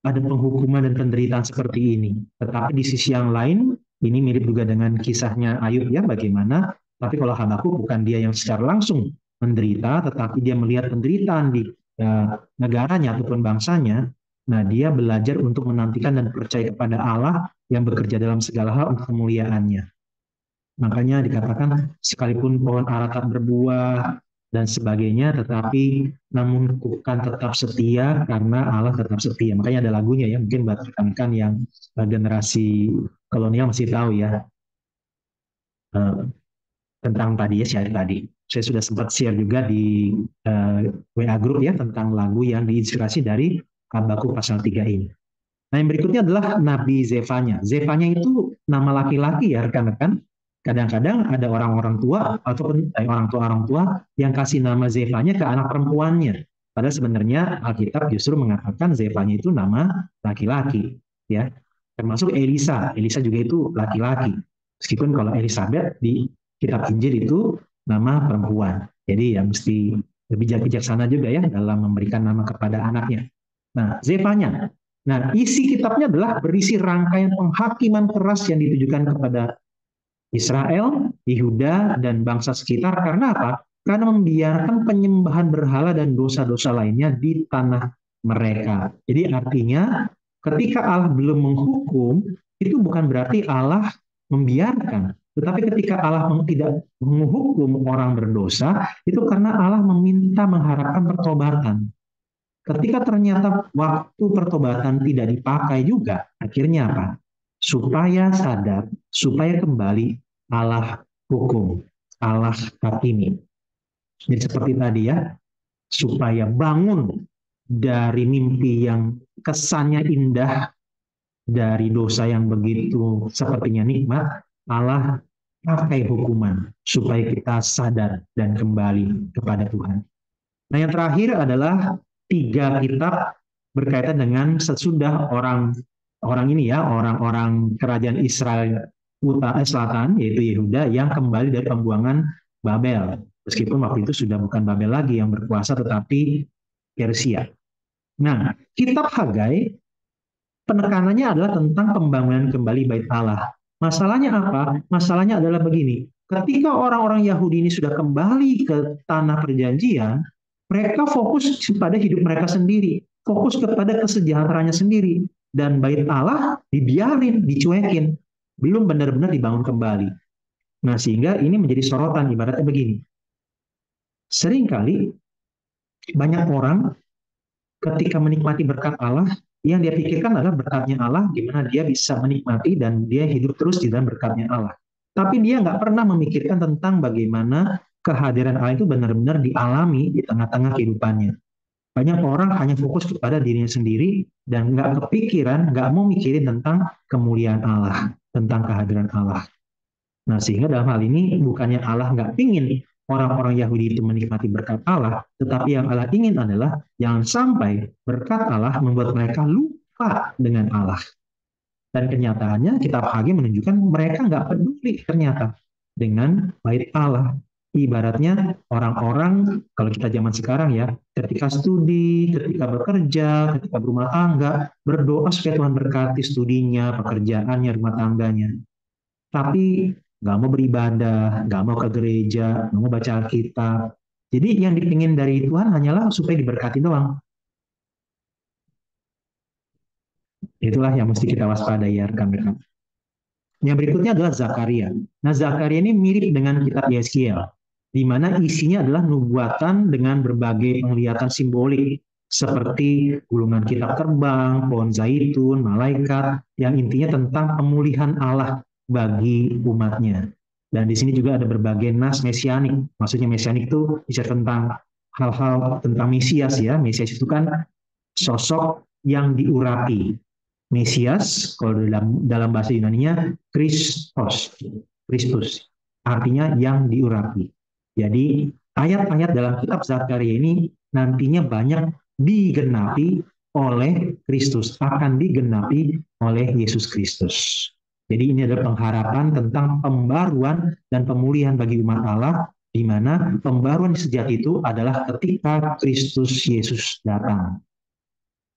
Speaker 3: ada penghukuman dan penderitaan seperti ini. Tetapi di sisi yang lain, ini mirip juga dengan kisahnya Ayub ya, bagaimana. Tapi kalau Habakuk bukan dia yang secara langsung menderita, tetapi dia melihat penderitaan di negaranya ataupun bangsanya. Nah, dia belajar untuk menantikan dan percaya kepada Allah yang bekerja dalam segala hal untuk kemuliaannya. Makanya dikatakan sekalipun pohon ara tak berbuah dan sebagainya, tetapi namun bukan tetap setia karena Allah tetap setia. Makanya ada lagunya ya, mungkin buat rekan-rekan yang generasi kolonial masih tahu ya tentang tadi ya, syair tadi. Saya sudah sempat share juga di WA Group ya tentang lagu yang diinspirasi dari Habakuk pasal 3 ini. Nah, yang berikutnya adalah Nabi Zefanya. Zefanya itu nama laki-laki ya rekan-rekan. Kadang-kadang ada orang-orang tua ataupun orang tua yang kasih nama Zefanya ke anak perempuannya. Padahal sebenarnya Alkitab justru mengatakan Zefanya itu nama laki-laki, ya. Termasuk Elisa. Elisa juga itu laki-laki. Meskipun kalau Elizabeth di kitab Injil itu nama perempuan. Jadi ya mesti lebih bijaksana juga ya dalam memberikan nama kepada anaknya. Nah, Zefanya. Nah, isi kitabnya adalah berisi rangkaian penghakiman keras yang ditujukan kepada Israel, Yehuda, dan bangsa sekitar. Karena apa? Karena membiarkan penyembahan berhala dan dosa-dosa lainnya di tanah mereka. Jadi artinya ketika Allah belum menghukum, itu bukan berarti Allah membiarkan. Tetapi ketika Allah tidak menghukum orang berdosa, itu karena Allah meminta mengharapkan pertobatan. Ketika ternyata waktu pertobatan tidak dipakai juga, akhirnya apa? Supaya sadar, supaya kembali Allah hukum, Allah hakimi. Jadi seperti tadi ya, supaya bangun dari mimpi yang kesannya indah, dari dosa yang begitu sepertinya nikmat, Allah pakai hukuman supaya kita sadar dan kembali kepada Tuhan. Nah, yang terakhir adalah 3 kitab berkaitan dengan sesudah orang ini ya, orang-orang kerajaan Israel selatan, yaitu Yehuda yang kembali dari pembuangan Babel. Meskipun waktu itu sudah bukan Babel lagi yang berkuasa, tetapi Persia. Nah, kitab Hagai penekanannya adalah tentang pembangunan kembali bait Allah. Masalahnya apa? Masalahnya adalah begini. Ketika orang-orang Yahudi ini sudah kembali ke tanah perjanjian, mereka fokus kepada hidup mereka sendiri, fokus kepada kesejahteraannya sendiri, dan bait Allah dibiarin, dicuekin, belum benar-benar dibangun kembali. Nah, sehingga ini menjadi sorotan, ibaratnya begini. Seringkali banyak orang ketika menikmati berkat Allah, yang dia pikirkan adalah berkatnya Allah, di mana dia bisa menikmati dan dia hidup terus di dalam berkatnya Allah. Tapi dia nggak pernah memikirkan tentang bagaimana kehadiran Allah itu benar-benar dialami di tengah-tengah kehidupannya. Banyak orang hanya fokus kepada dirinya sendiri dan nggak kepikiran, nggak mau mikirin tentang kemuliaan Allah, tentang kehadiran Allah. Nah, sehingga dalam hal ini bukannya Allah nggak ingin orang-orang Yahudi itu menikmati berkat Allah, tetapi yang Allah ingin adalah jangan sampai berkat Allah membuat mereka lupa dengan Allah. Dan kenyataannya kitab Hagai menunjukkan mereka nggak peduli ternyata dengan bait Allah. Ibaratnya orang-orang, kalau kita zaman sekarang ya, ketika studi, ketika bekerja, ketika berumah tangga, berdoa supaya Tuhan berkati studinya, pekerjaannya, rumah tangganya. Tapi nggak mau beribadah, nggak mau ke gereja, nggak mau baca Alkitab. Jadi yang dipingin dari Tuhan hanyalah supaya diberkati doang. Itulah yang mesti kita waspadai ya rekan-rekan. Yang berikutnya adalah Zakaria. Nah, Zakaria ini mirip dengan kitab Yeskiel, di mana isinya adalah nubuatan dengan berbagai penglihatan simbolik, seperti gulungan kitab terbang, pohon zaitun, malaikat, yang intinya tentang pemulihan Allah bagi umatnya. Dan di sini juga ada berbagai nas mesianik. Maksudnya mesianik itu bisa tentang hal-hal tentang Mesias ya. Mesias itu kan sosok yang diurapi. Mesias, kalau dalam bahasa Yunaninya Kristus. artinya yang diurapi. Jadi ayat-ayat dalam kitab Zakaria ini nantinya banyak digenapi oleh Kristus, akan digenapi oleh Yesus Kristus. Jadi ini adalah pengharapan tentang pembaruan dan pemulihan bagi umat Allah, di mana pembaruan sejati itu adalah ketika Kristus Yesus datang.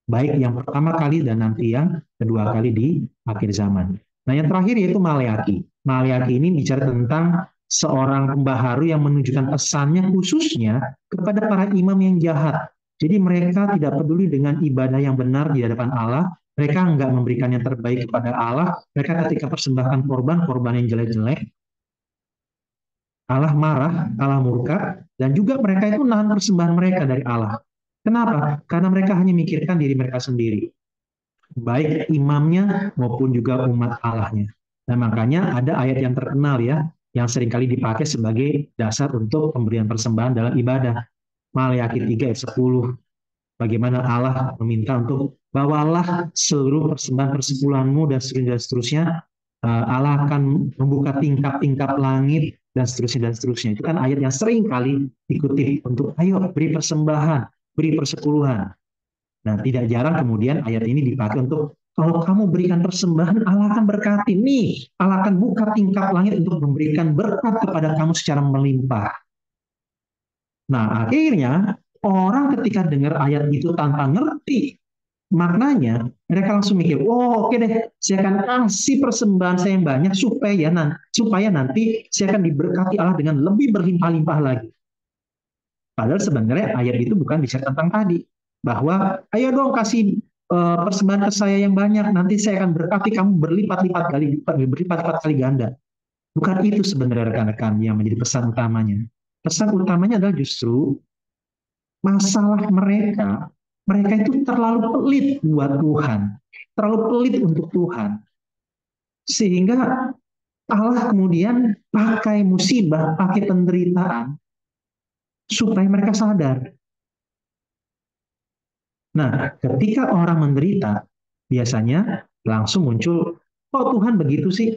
Speaker 3: Baik yang pertama kali dan nanti yang kedua kali di akhir zaman. Nah yang terakhir yaitu Maleaki. Maleaki ini bicara tentang seorang pembaharu yang menunjukkan pesannya khususnya kepada para imam yang jahat. Jadi mereka tidak peduli dengan ibadah yang benar di hadapan Allah. Mereka enggak memberikan yang terbaik kepada Allah. Mereka ketika persembahkan korban yang jelek-jelek, Allah marah, Allah murka, dan juga mereka itu nahan persembahan mereka dari Allah. Kenapa? Karena mereka hanya mikirkan diri mereka sendiri, baik imamnya maupun juga umat Allahnya. Nah makanya ada ayat yang terkenal ya, yang seringkali dipakai sebagai dasar untuk pemberian persembahan dalam ibadah. Maleakhi 3 ayat 10. Bagaimana Allah meminta untuk bawalah seluruh persembahan persepuluhanmu dan seterusnya. Allah akan membuka tingkap-tingkap langit dan seterusnya dan seterusnya. Itu kan ayat yang sering kali dikutip untuk ayo beri persembahan, beri persepuluhan. Nah, tidak jarang kemudian ayat ini dipakai untuk kalau kamu berikan persembahan, Allah akan berkati. Nih, Allah akan buka tingkap langit untuk memberikan berkat kepada kamu secara melimpah. Nah, akhirnya orang ketika dengar ayat itu tanpa ngerti maknanya, mereka langsung mikir, oh oke deh, saya akan kasih persembahan saya yang banyak supaya nanti saya akan diberkati Allah dengan lebih berlimpah-limpah lagi. Padahal sebenarnya ayat itu bukan bicara tentang tadi, bahwa ayo dong kasih persembahan ke saya yang banyak, nanti saya akan berkati kamu berlipat-lipat kali ganda. Bukan itu sebenarnya rekan-rekan yang menjadi pesan utamanya. Pesan utamanya adalah justru masalah mereka. Mereka itu terlalu pelit buat Tuhan, terlalu pelit untuk Tuhan. Sehingga Allah kemudian pakai musibah, pakai penderitaan, supaya mereka sadar. Nah, ketika orang menderita, biasanya langsung muncul, kok Tuhan begitu sih?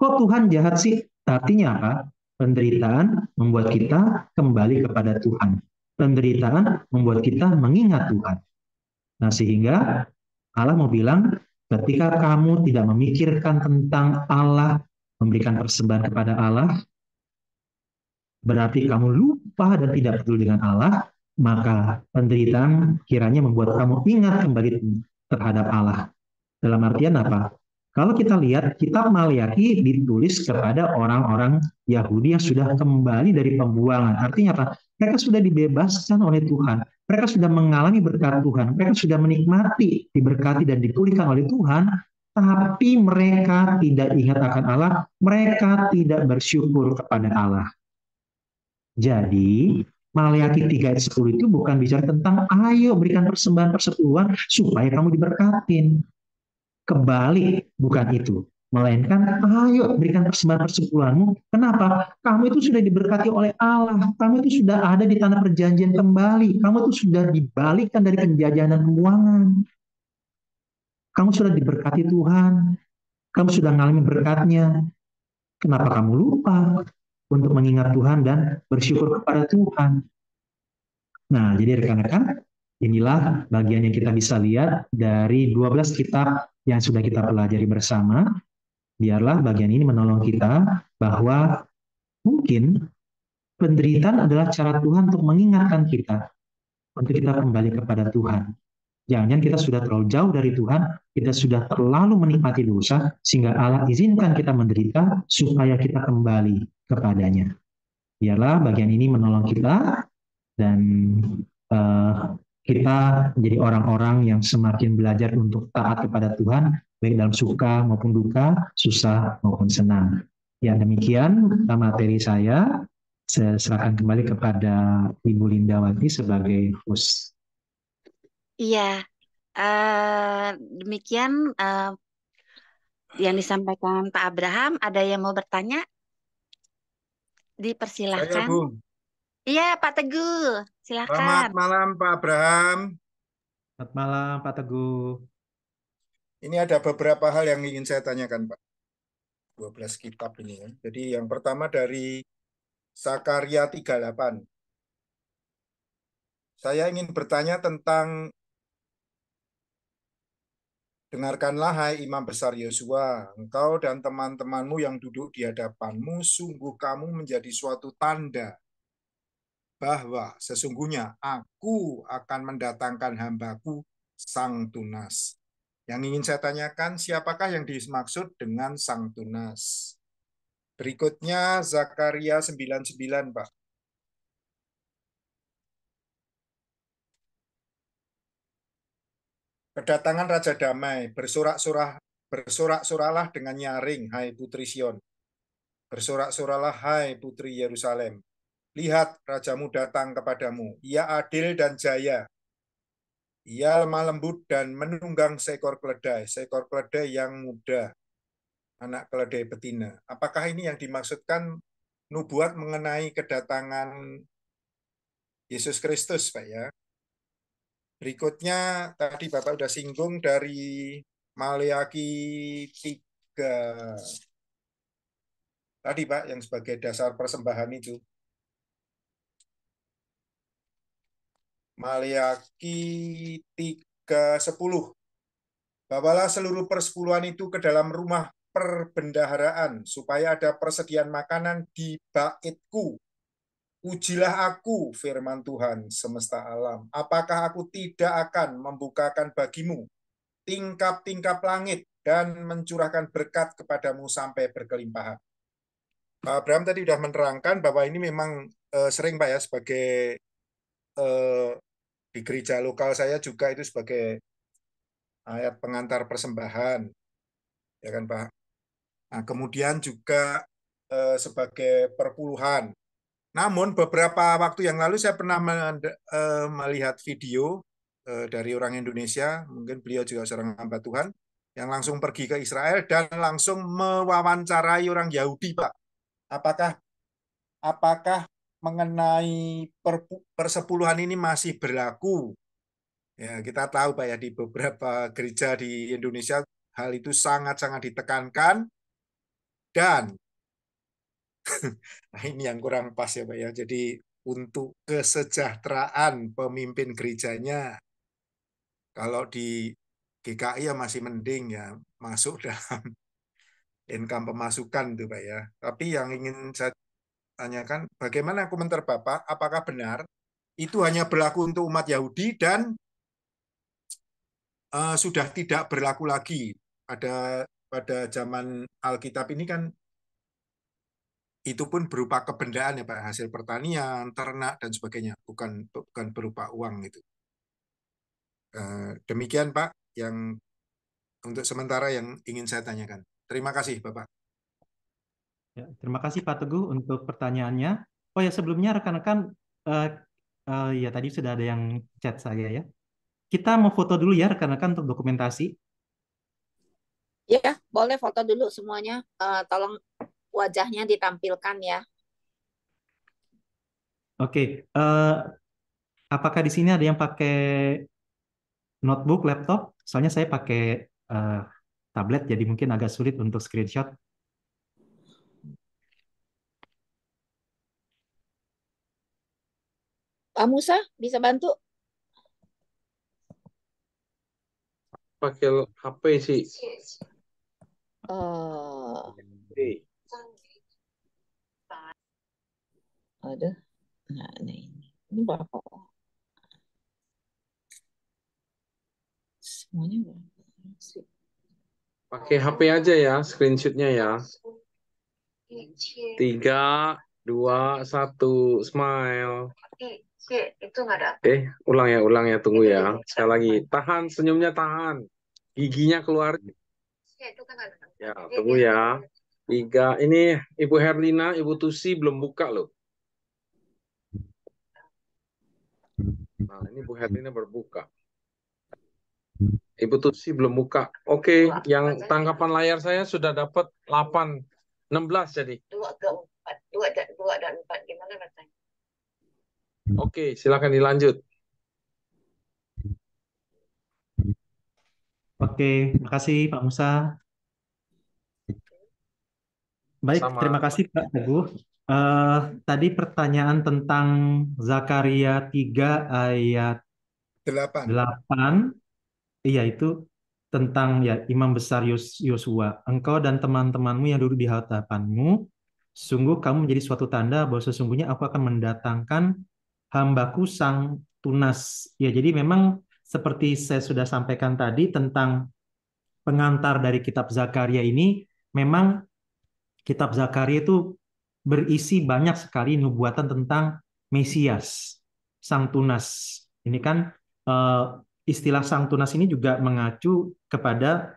Speaker 3: Kok Tuhan jahat sih? Artinya apa? Penderitaan membuat kita kembali kepada Tuhan. Penderitaan membuat kita mengingat Tuhan. Nah, sehingga Allah mau bilang, ketika kamu tidak memikirkan tentang Allah, memberikan persembahan kepada Allah, berarti kamu lupa dan tidak peduli dengan Allah, maka penderitaan kiranya membuat kamu ingat kembali terhadap Allah. Dalam artian apa? Kalau kita lihat kitab Maleakhi ditulis kepada orang-orang Yahudi yang sudah kembali dari pembuangan. Artinya apa? Mereka sudah dibebaskan oleh Tuhan. Mereka sudah mengalami berkat Tuhan. Mereka sudah menikmati, diberkati dan dipulihkan oleh Tuhan. Tapi mereka tidak ingat akan Allah. Mereka tidak bersyukur kepada Allah. Jadi Maleakhi 3 ayat 10 itu bukan bicara tentang ayo berikan persembahan persepuluhan supaya kamu diberkatin. Kebalik, bukan itu. Melainkan, ayo berikan persembahan persepuluhanmu. Kenapa? Kamu itu sudah diberkati oleh Allah. Kamu itu sudah ada di tanah perjanjian kembali. Kamu itu sudah dibalikkan dari penjajahan dan pembuangan. Kamu sudah diberkati Tuhan. Kamu sudah mengalami berkatnya. Kenapa kamu lupa untuk mengingat Tuhan dan bersyukur kepada Tuhan? Nah, jadi rekan-rekan, inilah bagian yang kita bisa lihat dari 12 kitab yang sudah kita pelajari bersama. Biarlah bagian ini menolong kita bahwa mungkin penderitaan adalah cara Tuhan untuk mengingatkan kita, untuk kita kembali kepada Tuhan. Jangan-jangan kita sudah terlalu jauh dari Tuhan, kita sudah terlalu menikmati dosa, sehingga Allah izinkan kita menderita supaya kita kembali kepadanya. Biarlah bagian ini menolong kita, dan kita menjadi orang-orang yang semakin belajar untuk taat kepada Tuhan, baik dalam suka maupun duka, susah maupun senang. Ya demikian materi saya serahkan kembali kepada Ibu Lindawati sebagai host.
Speaker 1: Iya, demikian yang disampaikan Pak Abraham. Ada yang mau bertanya?
Speaker 4: Saya,
Speaker 1: Dipersilahkan.
Speaker 4: Bu.
Speaker 1: Iya, Pak Teguh,
Speaker 4: Selamat
Speaker 1: silakan.
Speaker 4: malam, Pak Abraham.
Speaker 3: Selamat malam, Pak Teguh.
Speaker 4: Ini ada beberapa hal yang ingin saya tanyakan, Pak. 12 kitab ini ya. Jadi yang pertama dari Zakaria 38. Saya ingin bertanya tentang dengarkanlah hai imam besar Yosua, engkau dan teman-temanmu yang duduk di hadapanmu, sungguh kamu menjadi suatu tanda bahwa sesungguhnya aku akan mendatangkan hambaku sang tunas. Yang ingin saya tanyakan, siapakah yang dimaksud dengan sang tunas? Berikutnya Zakaria 99, Pak. Kedatangan Raja Damai, bersorak-sorahlah dengan nyaring, hai Putri Sion. Bersorak-sorahlah, hai Putri Yerusalem. Lihat, rajamu datang kepadamu. Ia adil dan jaya. Ia lemah lembut dan menunggang seekor keledai yang muda, anak keledai betina. Apakah ini yang dimaksudkan nubuat mengenai kedatangan Yesus Kristus, Pak ya? Berikutnya, tadi Bapak sudah singgung dari Maleakhi 3. Tadi Pak, yang sebagai dasar persembahan itu. Maleakhi 3:10. Bawalah seluruh persepuluhan itu ke dalam rumah perbendaharaan, supaya ada persediaan makanan di baitku. Ujilah aku, firman Tuhan semesta alam. Apakah aku tidak akan membukakan bagimu tingkap-tingkap langit dan mencurahkan berkat kepadamu sampai berkelimpahan. Pak Abraham tadi sudah menerangkan bahwa ini memang sering Pak ya, sebagai di gereja lokal saya juga itu sebagai ayat pengantar persembahan, ya kan Pak. Nah, kemudian juga sebagai perpuluhan. Namun beberapa waktu yang lalu saya pernah melihat video dari orang Indonesia, mungkin beliau juga seorang hamba Tuhan, yang langsung pergi ke Israel dan langsung mewawancarai orang Yahudi, Pak. Apakah mengenai persepuluhan ini masih berlaku? Ya, kita tahu Pak ya, di beberapa gereja di Indonesia hal itu sangat-sangat ditekankan, dan nah, ini yang kurang pas ya Pak ya. Jadi untuk kesejahteraan pemimpin gerejanya, kalau di GKI ya masih mending ya, masuk dalam income pemasukan itu Pak ya. Tapi yang ingin saya tanyakan, bagaimana komentar Bapak? Apakah benar itu hanya berlaku untuk umat Yahudi dan sudah tidak berlaku lagi pada zaman Alkitab ini kan itu pun berupa kebendaan ya Pak, hasil pertanian, ternak dan sebagainya, bukan berupa uang itu. Demikian Pak yang untuk sementara yang ingin saya tanyakan. Terima kasih Bapak.
Speaker 3: Ya, terima kasih Pak Teguh untuk pertanyaannya. Oh ya, sebelumnya rekan-rekan, eh, ya tadi sudah ada yang chat saya ya. Kita mau foto dulu ya rekan-rekan untuk dokumentasi.
Speaker 2: Ya, boleh foto dulu semuanya. Tolong wajahnya ditampilkan ya.
Speaker 3: Oke, apakah di sini ada yang pakai notebook, laptop? Soalnya saya pakai eh, tablet, jadi mungkin agak sulit untuk screenshot.
Speaker 2: Pak Musa, bisa bantu?
Speaker 5: Pakai HP sih.
Speaker 2: Oh,
Speaker 5: Oke.
Speaker 2: aduh. Nah, ini berapa? Semuanya berapa sih?
Speaker 5: Pakai HP aja ya, screenshotnya ya. 3, 2, 1, smile. Ulang ya, tunggu ya. Sekali lagi, tahan senyumnya, tahan. Giginya keluar. Ya, tunggu ya. 3, ini Ibu Herlina, Ibu Tusi belum buka loh. Nah, ini Bu Herlina berbuka. Ibu Tusi belum buka. Oke, yang tangkapan layar saya sudah dapat 8, 16 jadi.
Speaker 2: 2 ke 4. 2 dan 4. Gimana rasanya?
Speaker 5: Oke, silakan dilanjut.
Speaker 3: Oke, terima kasih Pak Musa. Baik,
Speaker 5: Sama.
Speaker 3: terima kasih Pak Teguh. Tadi pertanyaan tentang Zakaria 3 ayat
Speaker 4: 8.
Speaker 3: 8, iya itu tentang ya Imam besar Yosua. Engkau dan teman-temanmu yang duduk di hadapanmu, sungguh kamu menjadi suatu tanda bahwa sesungguhnya aku akan mendatangkan hambaku sang tunas. Ya, jadi memang seperti saya sudah sampaikan tadi tentang pengantar dari kitab Zakaria ini, memang kitab Zakaria itu berisi banyak sekali nubuatan tentang Mesias, Sang Tunas. Ini kan eh, istilah Sang Tunas ini juga mengacu kepada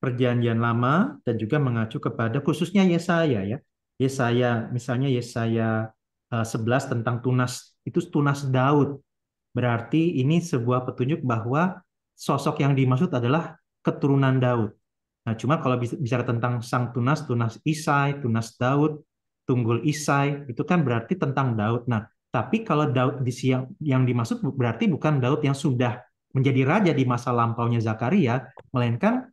Speaker 3: Perjanjian Lama dan juga mengacu kepada khususnya Yesaya ya. Yesaya, misalnya Yesaya 11 tentang tunas, itu tunas Daud. Berarti ini sebuah petunjuk bahwa sosok yang dimaksud adalah keturunan Daud. Nah, cuma kalau bicara tentang sang tunas, tunas Isai, tunas Daud, tunggul Isai, itu kan berarti tentang Daud. Nah, tapi kalau Daud di yang dimaksud berarti bukan Daud yang sudah menjadi raja di masa lampaunya Zakaria, melainkan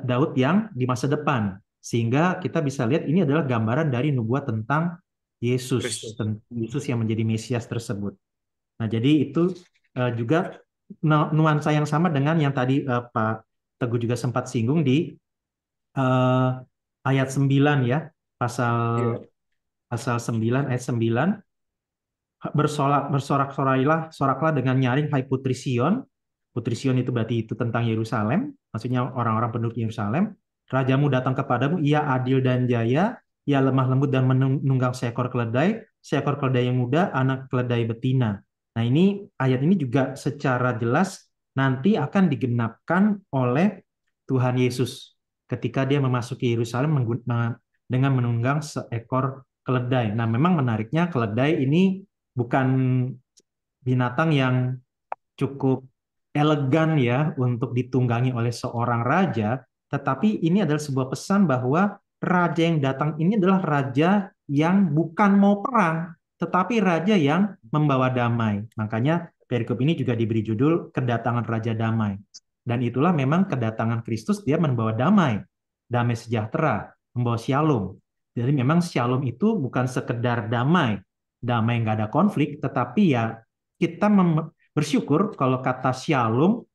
Speaker 3: Daud yang di masa depan. Sehingga kita bisa lihat ini adalah gambaran dari nubuat tentang Yesus, tentang Yesus yang menjadi Mesias tersebut. Nah, jadi itu juga nuansa yang sama dengan yang tadi Pak Teguh juga sempat singgung di ayat 9 ya, pasal pasal 9 ayat 9, bersoraklah dengan nyaring hai putri Sion. Putri Sion itu berarti itu tentang Yerusalem, maksudnya orang-orang penduduk Yerusalem. Rajamu datang kepadamu, ia adil dan jaya, ia lemah lembut dan menunggang seekor keledai yang muda, anak keledai betina. Nah, ini ayat ini juga secara jelas nanti akan digenapkan oleh Tuhan Yesus ketika dia memasuki Yerusalem dengan menunggang seekor keledai. Nah, memang menariknya keledai ini bukan binatang yang cukup elegan ya untuk ditunggangi oleh seorang raja, tetapi ini adalah sebuah pesan bahwa raja yang datang ini adalah raja yang bukan mau perang, tetapi raja yang membawa damai. Makanya perikop ini juga diberi judul Kedatangan Raja Damai. Dan itulah memang kedatangan Kristus, dia membawa damai, damai sejahtera, membawa shalom. Jadi memang shalom itu bukan sekedar damai nggak ada konflik, tetapi ya kita bersyukur kalau kata shalom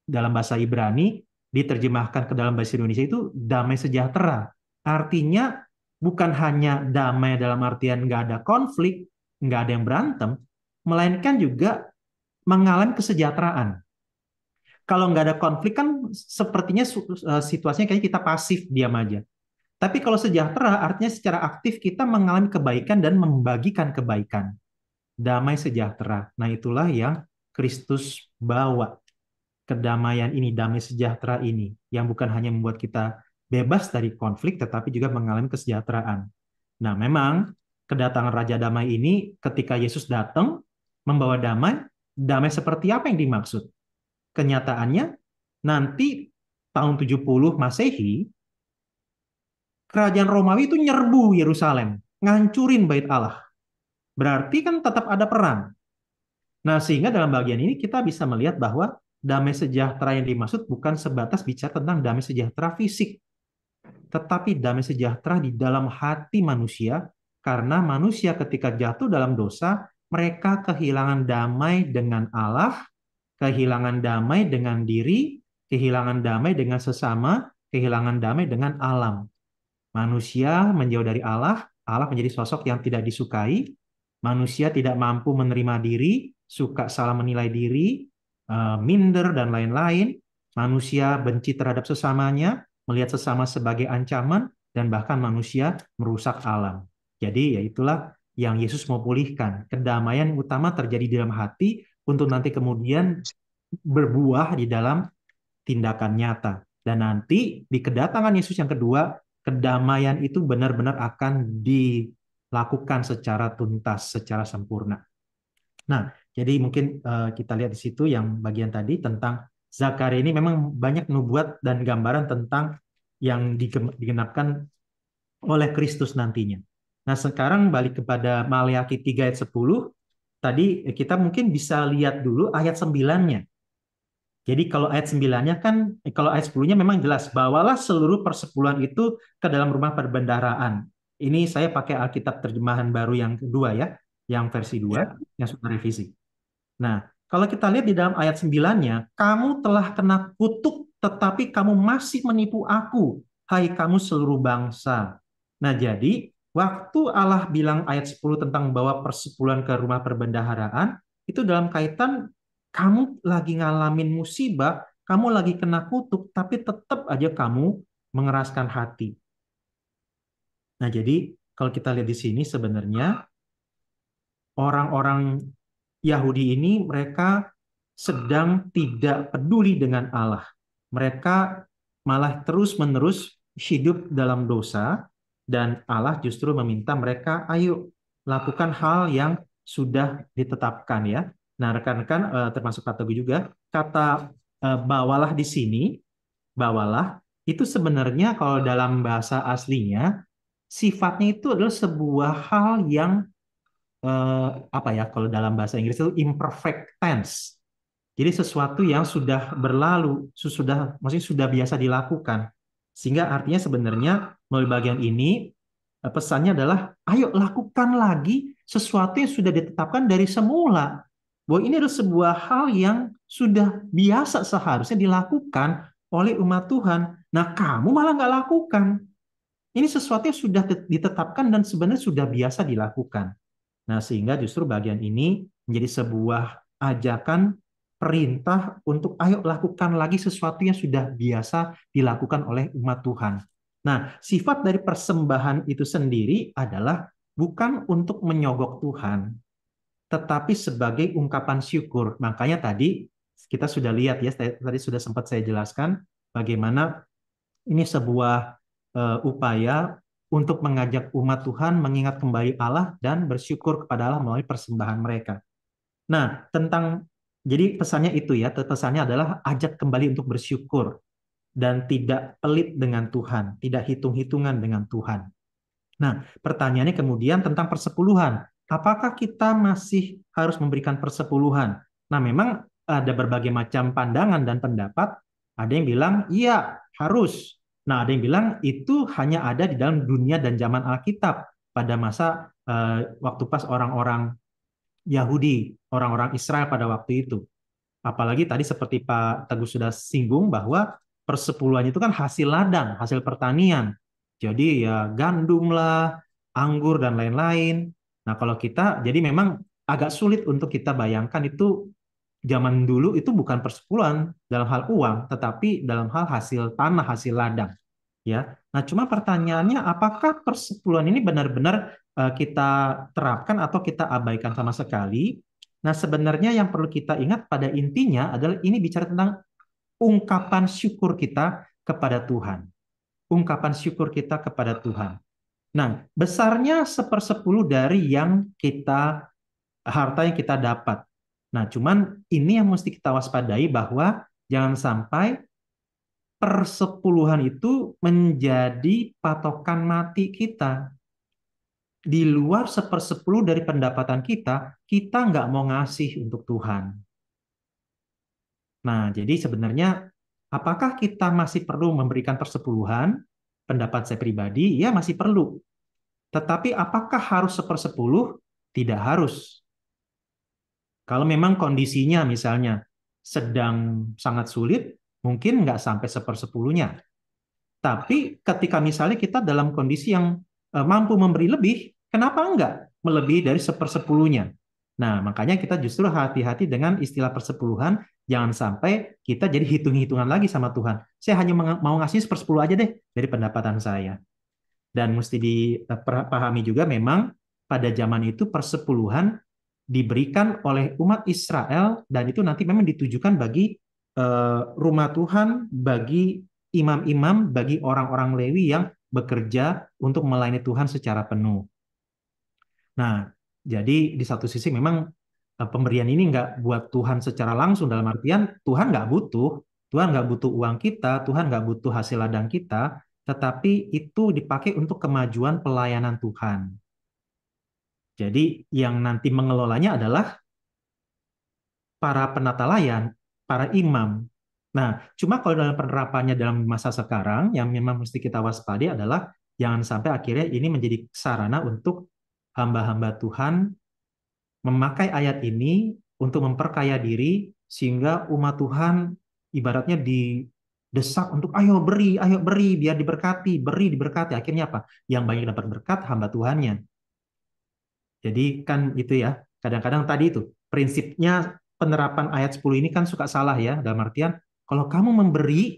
Speaker 3: dalam bahasa Ibrani diterjemahkan ke dalam bahasa Indonesia itu damai sejahtera. Artinya bukan hanya damai dalam artian nggak ada konflik, nggak ada yang berantem, melainkan juga mengalami kesejahteraan. Kalau nggak ada konflik kan sepertinya situasinya kayaknya kita pasif, diam aja. Tapi kalau sejahtera artinya secara aktif kita mengalami kebaikan dan membagikan kebaikan. Damai sejahtera. Nah, itulah yang Kristus bawa. Kedamaian ini, damai sejahtera ini, yang bukan hanya membuat kita bebas dari konflik, tetapi juga mengalami kesejahteraan. Nah, memang kedatangan Raja Damai ini ketika Yesus datang membawa damai, damai seperti apa yang dimaksud? Kenyataannya, nanti tahun 70 Masehi, kerajaan Romawi itu nyerbu Yerusalem, ngancurin bait Allah. Berarti kan tetap ada perang. Nah, sehingga dalam bagian ini kita bisa melihat bahwa damai sejahtera yang dimaksud bukan sebatas bicara tentang damai sejahtera fisik, tetapi damai sejahtera di dalam hati manusia, karena manusia ketika jatuh dalam dosa, mereka kehilangan damai dengan Allah, kehilangan damai dengan diri, kehilangan damai dengan sesama, kehilangan damai dengan alam. Manusia menjauh dari Allah, Allah menjadi sosok yang tidak disukai, manusia tidak mampu menerima diri, suka salah menilai diri, minder, dan lain-lain. Manusia benci terhadap sesamanya, melihat sesama sebagai ancaman, dan bahkan manusia merusak alam. Jadi ya itulah yang Yesus mau pulihkan. Kedamaian yang utama terjadi di dalam hati untuk nanti kemudian berbuah di dalam tindakan nyata. Dan nanti di kedatangan Yesus yang kedua, kedamaian itu benar-benar akan dilakukan secara tuntas, secara sempurna. Nah, jadi mungkin kita lihat di situ yang bagian tadi tentang Zakaria ini memang banyak nubuat dan gambaran tentang yang digenapkan oleh Kristus nantinya. Nah, sekarang balik kepada Maleakhi 3 ayat 10. Tadi kita mungkin bisa lihat dulu ayat 9-nya. Jadi kalau ayat 9-nya kan, kalau ayat 10-nya memang jelas, bawalah seluruh persepuluhan itu ke dalam rumah perbendaharaan. Ini saya pakai Alkitab terjemahan baru yang kedua ya, yang versi 2,
Speaker 4: Ya.
Speaker 3: yang sudah revisi. Nah, kalau kita lihat di dalam ayat 9-nya, kamu telah kena kutuk, tetapi kamu masih menipu aku, hai kamu seluruh bangsa. Nah, jadi waktu Allah bilang ayat 10 tentang bawa persepuluhan ke rumah perbendaharaan, itu dalam kaitan kamu lagi ngalamin musibah, kamu lagi kena kutuk, tapi tetap aja kamu mengeraskan hati. Nah, jadi kalau kita lihat di sini sebenarnya orang-orang Yahudi ini mereka sedang tidak peduli dengan Allah. Mereka malah terus-menerus hidup dalam dosa dan Allah justru meminta mereka, ayo lakukan hal yang sudah ditetapkan ya. Nah, rekan-rekan termasuk kata gue juga, kata bawalah di sini, bawalah itu sebenarnya kalau dalam bahasa aslinya sifatnya itu adalah sebuah hal yang apa ya kalau dalam bahasa Inggris itu imperfect tense. Jadi sesuatu yang sudah berlalu, maksudnya sudah biasa dilakukan. Sehingga artinya sebenarnya melalui bagian ini pesannya adalah ayo lakukan lagi sesuatu yang sudah ditetapkan dari semula. Bahwa ini adalah sebuah hal yang sudah biasa seharusnya dilakukan oleh umat Tuhan. Nah, kamu malah nggak lakukan. Ini sesuatu yang sudah ditetapkan dan sebenarnya sudah biasa dilakukan. Nah, sehingga justru bagian ini menjadi sebuah ajakan perintah untuk ayo lakukan lagi sesuatu yang sudah biasa dilakukan oleh umat Tuhan. Nah, sifat dari persembahan itu sendiri adalah bukan untuk menyogok Tuhan, tetapi sebagai ungkapan syukur. Makanya tadi kita sudah lihat ya, tadi sudah sempat saya jelaskan bagaimana ini sebuah upaya untuk mengajak umat Tuhan mengingat kembali Allah dan bersyukur kepada Allah melalui persembahan mereka. Nah, jadi pesannya itu ya, pesannya adalah ajak kembali untuk bersyukur dan tidak pelit dengan Tuhan, tidak hitung-hitungan dengan Tuhan. Nah, pertanyaannya kemudian tentang persepuluhan. Apakah kita masih harus memberikan persepuluhan? Nah, memang ada berbagai macam pandangan dan pendapat. Ada yang bilang, iya, harus. Nah, ada yang bilang itu hanya ada di dalam dunia dan zaman Alkitab pada masa waktu pas orang-orang Yahudi, orang-orang Israel pada waktu itu. Apalagi tadi seperti Pak Teguh sudah singgung bahwa persepuluhan itu kan hasil ladang, hasil pertanian. Jadi ya gandum lah, anggur dan lain-lain. Nah, kalau kita jadi memang agak sulit untuk kita bayangkan itu zaman dulu itu bukan persepuluhan dalam hal uang, tetapi dalam hal hasil tanah, hasil ladang. Ya. Nah, cuma pertanyaannya apakah persepuluhan ini benar-benar kita terapkan atau kita abaikan sama sekali? Nah, sebenarnya yang perlu kita ingat pada intinya adalah ini bicara tentang ungkapan syukur kita kepada Tuhan. Ungkapan syukur kita kepada Tuhan. Nah, besarnya 1/10 dari harta yang kita dapat. Nah, cuman ini yang mesti kita waspadai bahwa jangan sampai persepuluhan itu menjadi patokan mati kita. Di luar 1/10 dari pendapatan kita nggak mau ngasih untuk Tuhan. Nah, jadi sebenarnya apakah kita masih perlu memberikan persepuluhan? Pendapat saya pribadi, ya masih perlu. Tetapi apakah harus 1/10? Tidak harus. Kalau memang kondisinya misalnya sedang sangat sulit, mungkin nggak sampai 1/10-nya. Tapi ketika misalnya kita dalam kondisi yang mampu memberi lebih, kenapa enggak melebihi dari 1/10-nya? Nah, makanya kita justru hati-hati dengan istilah persepuluhan, jangan sampai kita jadi hitung-hitungan lagi sama Tuhan. Saya hanya mau ngasih 1/10 aja deh dari pendapatan saya. Dan mesti dipahami juga memang pada zaman itu persepuluhan diberikan oleh umat Israel dan itu nanti memang ditujukan bagi rumah Tuhan, bagi imam-imam, bagi orang-orang Lewi yang bekerja untuk melayani Tuhan secara penuh. Nah, jadi di satu sisi memang pemberian ini nggak buat Tuhan secara langsung, dalam artian Tuhan nggak butuh uang kita, Tuhan nggak butuh hasil ladang kita, tetapi itu dipakai untuk kemajuan pelayanan Tuhan. Jadi yang nanti mengelolanya adalah para penata layan, para imam, Nah, cuma kalau dalam penerapannya dalam masa sekarang, yang memang mesti kita waspadai adalah jangan sampai akhirnya ini menjadi sarana untuk hamba-hamba Tuhan memakai ayat ini untuk memperkaya diri sehingga umat Tuhan ibaratnya didesak untuk ayo beri biar diberkati, beri diberkati. Akhirnya apa? Yang banyak dapat berkat hamba Tuhannya. Jadi kan itu ya, kadang-kadang tadi itu prinsipnya penerapan ayat 10 ini kan suka salah ya, dalam artian kalau kamu memberi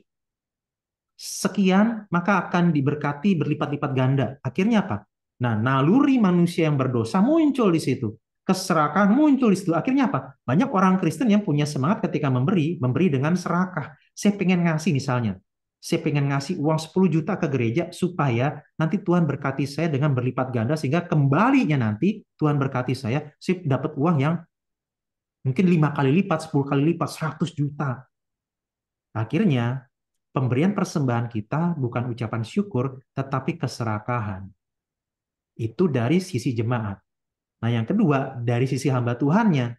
Speaker 3: sekian, maka akan diberkati berlipat-lipat ganda. Akhirnya apa? Nah, naluri manusia yang berdosa muncul di situ. Keserakahan muncul di situ. Akhirnya apa? Banyak orang Kristen yang punya semangat ketika memberi, memberi dengan serakah. Saya pengen ngasih misalnya. Saya pengen ngasih uang 10 juta ke gereja supaya nanti Tuhan berkati saya dengan berlipat ganda sehingga kembalinya nanti Tuhan berkati saya dapat uang yang mungkin 5 kali lipat, 10 kali lipat, 100 juta. Akhirnya pemberian persembahan kita bukan ucapan syukur, tetapi keserakahan. Itu dari sisi jemaat. Nah, yang kedua, dari sisi hamba Tuhannya.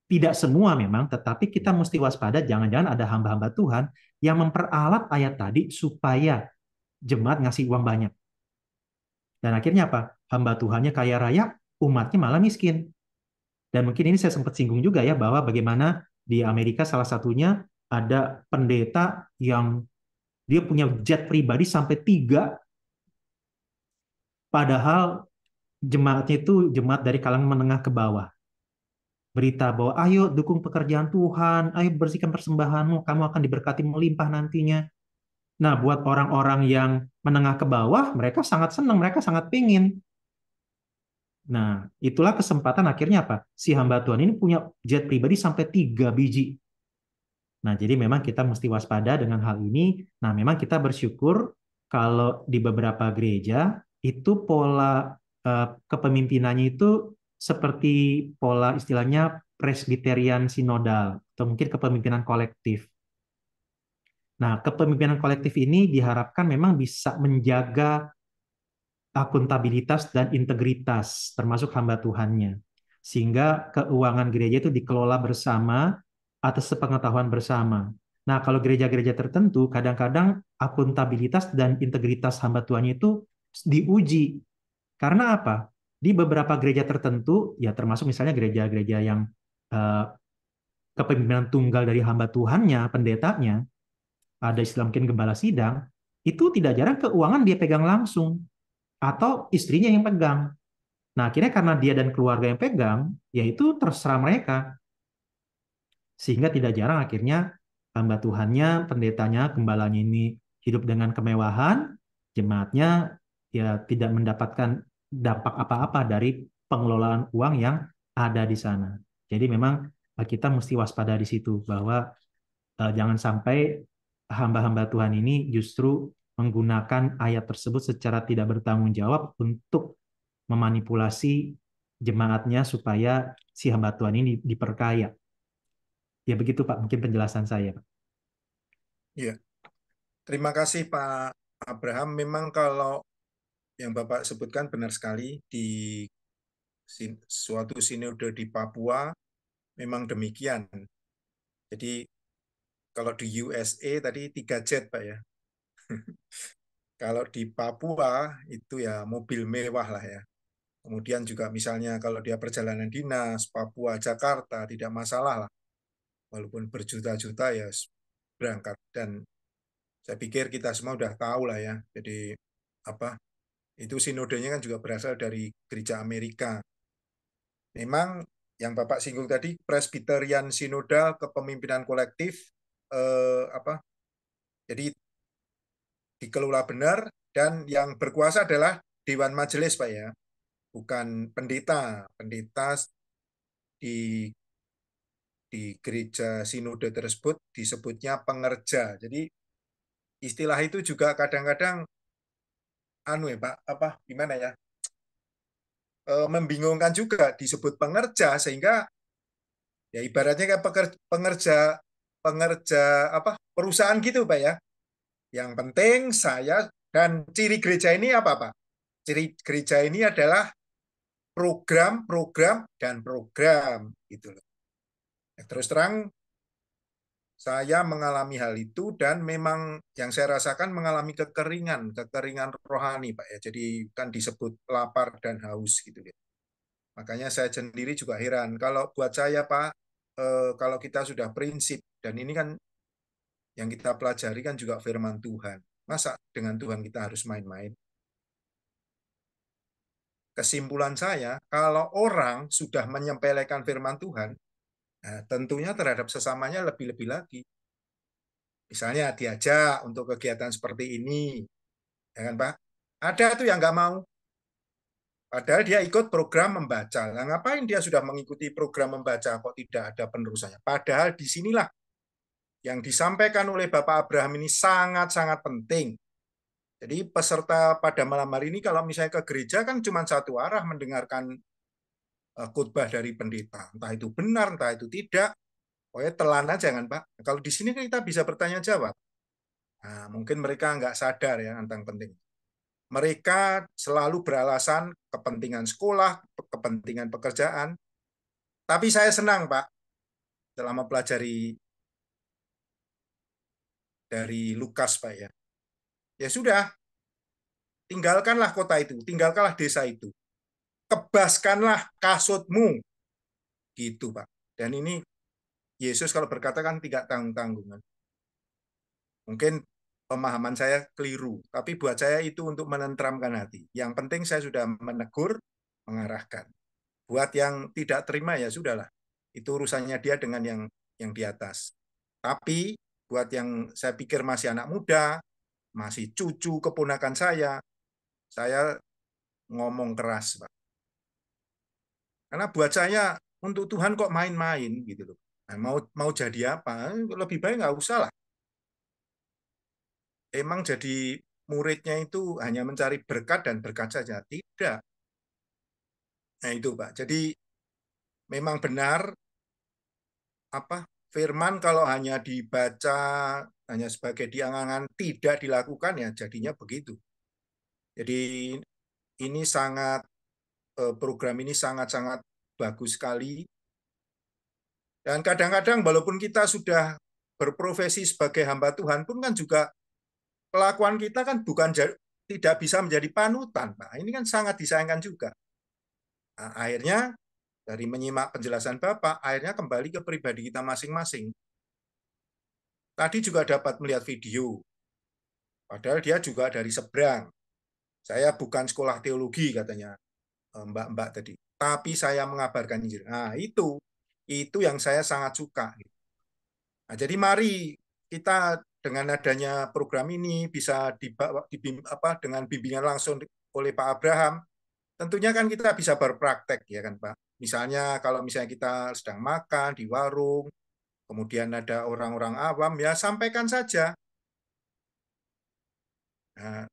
Speaker 3: Tidak semua memang, tetapi kita mesti waspada, jangan-jangan ada hamba-hamba Tuhan yang memperalat ayat tadi supaya jemaat ngasih uang banyak. Dan akhirnya apa? Hamba Tuhannya kaya raya, umatnya malah miskin. Dan mungkin ini saya sempat singgung juga ya, bahwa bagaimana di Amerika salah satunya ada pendeta yang dia punya jet pribadi sampai 3, padahal jemaatnya itu jemaat dari kalangan menengah ke bawah. Berita bahwa ayo dukung pekerjaan Tuhan, ayo bersihkan persembahanmu, kamu akan diberkati melimpah nantinya. Nah, buat orang-orang yang menengah ke bawah, mereka sangat senang, mereka sangat pingin. Nah, itulah kesempatan akhirnya apa? Si hamba Tuhan ini punya jet pribadi sampai 3 biji. Nah, jadi memang kita mesti waspada dengan hal ini. Nah, memang kita bersyukur kalau di beberapa gereja itu pola kepemimpinannya itu seperti pola istilahnya presbiterian sinodal atau mungkin kepemimpinan kolektif. Nah, kepemimpinan kolektif ini diharapkan memang bisa menjaga akuntabilitas dan integritas termasuk hamba Tuhannya. Sehingga keuangan gereja itu dikelola bersama atas sepengetahuan bersama. Nah, kalau gereja-gereja tertentu kadang-kadang akuntabilitas dan integritas hamba Tuhannya itu diuji. Karena apa? Di beberapa gereja tertentu, ya termasuk misalnya gereja-gereja yang eh, kepemimpinan tunggal dari hamba Tuhannya, pendetanya, ada istilah mungkin gembala sidang, itu tidak jarang keuangan dia pegang langsung atau istrinya yang pegang. Nah, akhirnya karena dia dan keluarga yang pegang, yaitu terserah mereka. Sehingga tidak jarang akhirnya hamba Tuhannya, pendetanya, gembalanya ini hidup dengan kemewahan, jemaatnya ya tidak mendapatkan dampak apa-apa dari pengelolaan uang yang ada di sana. Jadi memang kita mesti waspada di situ bahwa jangan sampai hamba-hamba Tuhan ini justru menggunakan ayat tersebut secara tidak bertanggung jawab untuk memanipulasi jemaatnya supaya si hamba Tuhan ini diperkaya. Ya begitu Pak, mungkin penjelasan saya, Pak.
Speaker 4: Ya, terima kasih Pak Abraham. Memang kalau yang Bapak sebutkan benar sekali, di suatu sinode di Papua memang demikian. Jadi kalau di USA tadi 3 jet Pak ya. Kalau di Papua itu ya mobil mewah lah ya. Kemudian juga misalnya kalau dia perjalanan dinas, Papua, Jakarta, tidak masalah lah. Walaupun berjuta-juta ya berangkat. Dan saya pikir kita semua udah tahu lah ya. Jadi apa itu sinodenya kan juga berasal dari gereja Amerika. Memang yang Bapak singgung tadi, Presbyterian Sinodal kepemimpinan kolektif, jadi dikelola benar dan yang berkuasa adalah Dewan Majelis Pak ya, bukan pendeta. Pendeta di gereja sinode tersebut disebutnya pengerja. Jadi istilah itu juga kadang-kadang ya Pak, gimana ya? Membingungkan juga disebut pengerja sehingga ya ibaratnya kayak pengerja perusahaan gitu Pak ya. Yang penting saya dan ciri gereja ini apa Pak? Ciri gereja ini adalah program dan program gitu loh. Terus terang Saya mengalami hal itu dan memang yang saya rasakan mengalami kekeringan rohani, Pak ya. Jadi kan disebut lapar dan haus gitu ya. Makanya saya sendiri juga heran. Kalau buat saya, Pak, kalau kita sudah prinsip dan ini kan yang kita pelajari kan juga firman Tuhan. Masa dengan Tuhan kita harus main-main? Kesimpulan saya, kalau orang sudah menyepelekan firman Tuhan, nah, tentunya terhadap sesamanya lebih-lebih lagi. Misalnya diajak untuk kegiatan seperti ini, ya kan Pak? Ada tuh yang nggak mau. Padahal dia ikut program membaca. Nah, ngapain dia sudah mengikuti program membaca kok tidak ada penerusannya? Padahal disinilah yang disampaikan oleh Bapak Abraham ini sangat-sangat penting. Jadi peserta pada malam hari ini kalau misalnya ke gereja kan cuma satu arah mendengarkan khotbah dari pendeta. Entah itu benar, entah itu tidak. Pokoknya telan aja kan Pak. Kalau di sini kita bisa bertanya jawab. Nah, mungkin mereka nggak sadar ya tentang penting. Mereka selalu beralasan kepentingan sekolah, kepentingan pekerjaan. Tapi saya senang Pak, dalam mempelajari dari Lukas Pak ya. Ya sudah, tinggalkanlah kota itu, tinggalkanlah desa itu. Kebaskanlah kasutmu. Gitu Pak. Dan ini Yesus kalau berkata kan tidak tanggung-tanggungan. Mungkin pemahaman saya keliru, tapi buat saya itu untuk menenteramkan hati. Yang penting saya sudah menegur, mengarahkan. Buat yang tidak terima ya sudahlah. Itu urusannya dia dengan yang di atas. Tapi buat yang saya pikir masih anak muda, masih cucu keponakan saya ngomong keras, Pak. Karena buat saya untuk Tuhan kok main-main gitu loh. Nah, mau jadi apa? Lebih baik nggak usah lah. Emang jadi muridnya itu hanya mencari berkat dan berkat saja. Tidak. Nah itu Pak. Jadi memang benar apa firman kalau hanya dibaca hanya sebagai diangan-angan tidak dilakukan ya jadinya begitu. Jadi ini program ini sangat-sangat bagus sekali. Dan kadang-kadang walaupun kita sudah berprofesi sebagai hamba Tuhan pun kan juga kelakuan kita kan bukan tidak bisa menjadi panutan, Pak. Ini kan sangat disayangkan juga. Nah, akhirnya dari menyimak penjelasan Bapak, akhirnya kembali ke pribadi kita masing-masing. Tadi juga dapat melihat video, padahal dia juga dari seberang. Saya bukan sekolah teologi katanya Mbak-mbak tadi, tapi saya mengabarkan Injil. Nah itu yang saya sangat suka. Nah, jadi mari kita dengan adanya program ini bisa dengan bimbingan langsung oleh Pak Abraham, tentunya kan kita bisa berpraktek ya kan Pak. Misalnya kalau misalnya kita sedang makan di warung, kemudian ada orang-orang awam ya sampaikan saja. Nah,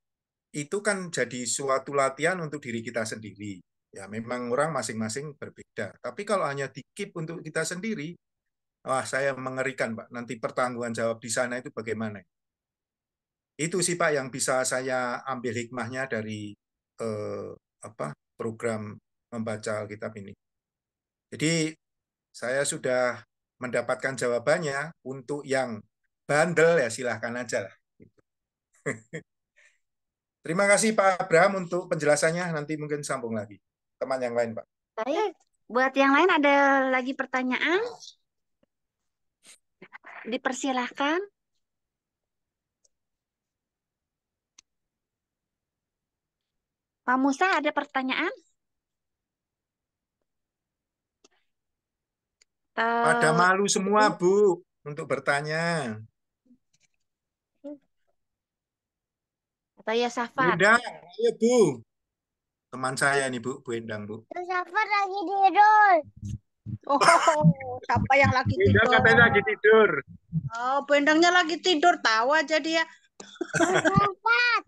Speaker 4: itu kan jadi suatu latihan untuk diri kita sendiri. Ya memang orang masing-masing berbeda. Tapi kalau hanya dikip untuk kita sendiri, wah saya mengerikan Pak. Nanti pertanggungan jawab di sana itu bagaimana? Itu sih Pak yang bisa saya ambil hikmahnya dari program membaca Alkitab ini. Jadi saya sudah mendapatkan jawabannya. Untuk yang bandel ya silahkan aja lah. Terima kasih Pak Abraham untuk penjelasannya. Nanti mungkin sambung lagi. Teman yang lain Pak.
Speaker 1: Baik, buat yang lain ada lagi pertanyaan? Dipersilahkan. Pak Musa ada pertanyaan?
Speaker 4: Pada malu semua Bu untuk bertanya.
Speaker 1: Atau ya Safat?
Speaker 4: Bu Endang, ayo Bu. Teman saya nih Bu Endang Bu.
Speaker 6: Safat lagi tidur.
Speaker 2: Oh, siapa yang lagi
Speaker 4: Bu Endang
Speaker 2: tidur?
Speaker 4: katanya lagi tidur.
Speaker 2: Oh, Bu Endangnya lagi tidur, tahu aja dia.
Speaker 6: Safat.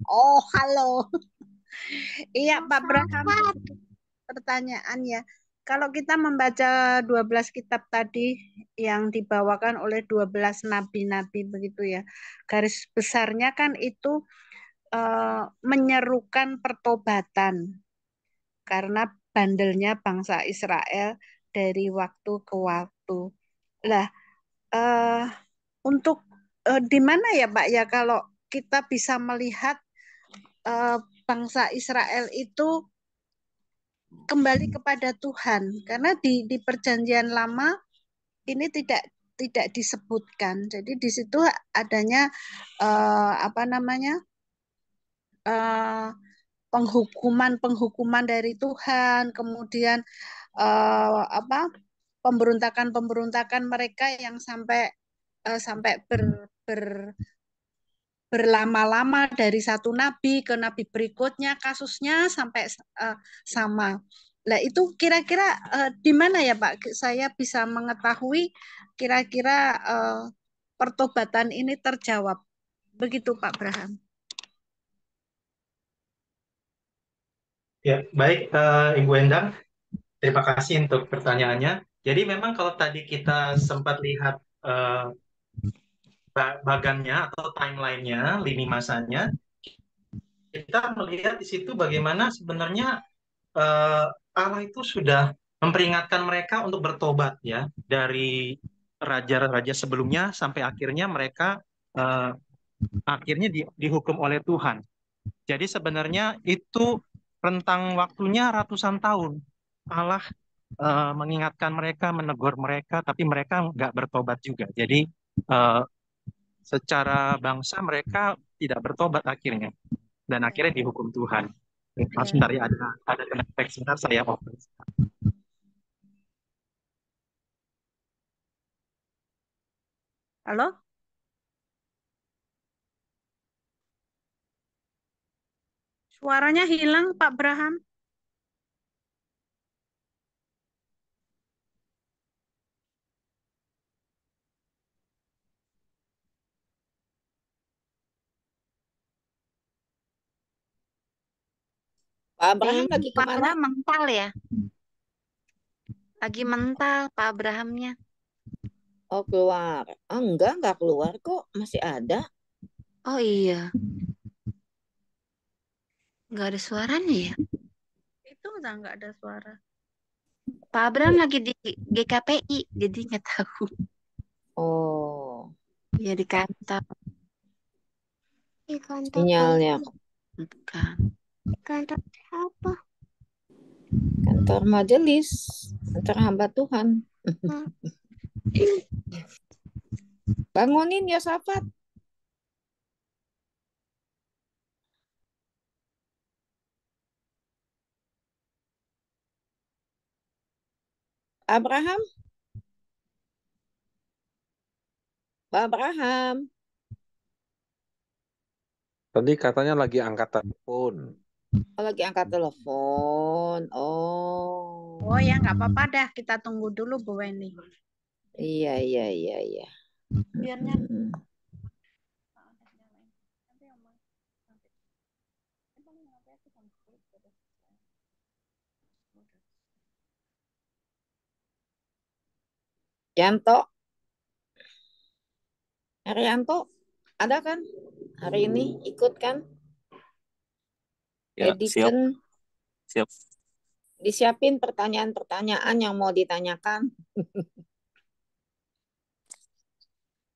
Speaker 2: Oh, halo. Iya, Pak Abraham. Pertanyaannya, kalau kita membaca 12 kitab tadi yang dibawakan oleh 12 nabi-nabi begitu ya, garis besarnya kan itu menyerukan pertobatan karena bandelnya bangsa Israel dari waktu ke waktu. Lah, eh, untuk di mana ya Pak ya kalau kita bisa melihat bangsa Israel itu kembali kepada Tuhan, karena di Perjanjian Lama ini tidak disebutkan. Jadi di situ adanya apa namanya penghukuman dari Tuhan, kemudian apa pemberontakan mereka yang sampai berlama-lama dari satu nabi ke nabi berikutnya, kasusnya sampai sama. Nah, itu kira-kira di mana ya Pak? Saya bisa mengetahui kira-kira pertobatan ini terjawab. Begitu Pak Braham.
Speaker 3: Ya, baik Ibu Endang, terima kasih untuk pertanyaannya. Jadi memang kalau tadi kita sempat lihat bagannya atau timelinenya, lini masanya, kita melihat di situ bagaimana sebenarnya Allah itu sudah memperingatkan mereka untuk bertobat ya dari raja-raja sebelumnya sampai akhirnya mereka akhirnya dihukum oleh Tuhan. Jadi sebenarnya itu rentang waktunya ratusan tahun. Allah mengingatkan mereka, menegur mereka, tapi mereka nggak bertobat juga. Jadi secara bangsa mereka tidak bertobat akhirnya, dan akhirnya dihukum Tuhan. Sebentar ya, ada kena teks sebentar saya open.
Speaker 2: Halo? Suaranya hilang Pak Braham.
Speaker 7: Pak Abraham lagi
Speaker 1: Pak
Speaker 7: kemana?
Speaker 1: Abraham mental ya? Lagi mental Pak Abrahamnya.
Speaker 7: Oh, keluar. Oh, enggak keluar kok. Masih ada.
Speaker 1: Oh iya. Nggak ada suaranya ya?
Speaker 2: Itu udah nggak ada suara.
Speaker 1: Pak Abraham lagi di GKPI, jadi nggak tahu.
Speaker 7: Oh,
Speaker 1: Ya di kantor.
Speaker 6: Di kantor
Speaker 7: sinyalnya.
Speaker 1: Bukan.
Speaker 6: kantor apa?
Speaker 7: Kantor majelis. Kantor hamba Tuhan. Bangunin Yosafat. Abraham. Pak Abraham.
Speaker 5: Tadi katanya lagi angkat telepon.
Speaker 7: Oh, lagi angkat telepon. Oh.
Speaker 2: Oh ya nggak apa-apa dah, kita tunggu dulu Bu Weni.
Speaker 7: Iya.
Speaker 2: Biarnya
Speaker 7: Yanto. Arianto. Ada kan? Hari ini ikut kan?
Speaker 8: Ya,
Speaker 7: Edition.
Speaker 8: siap.
Speaker 7: Disiapin pertanyaan-pertanyaan yang mau ditanyakan.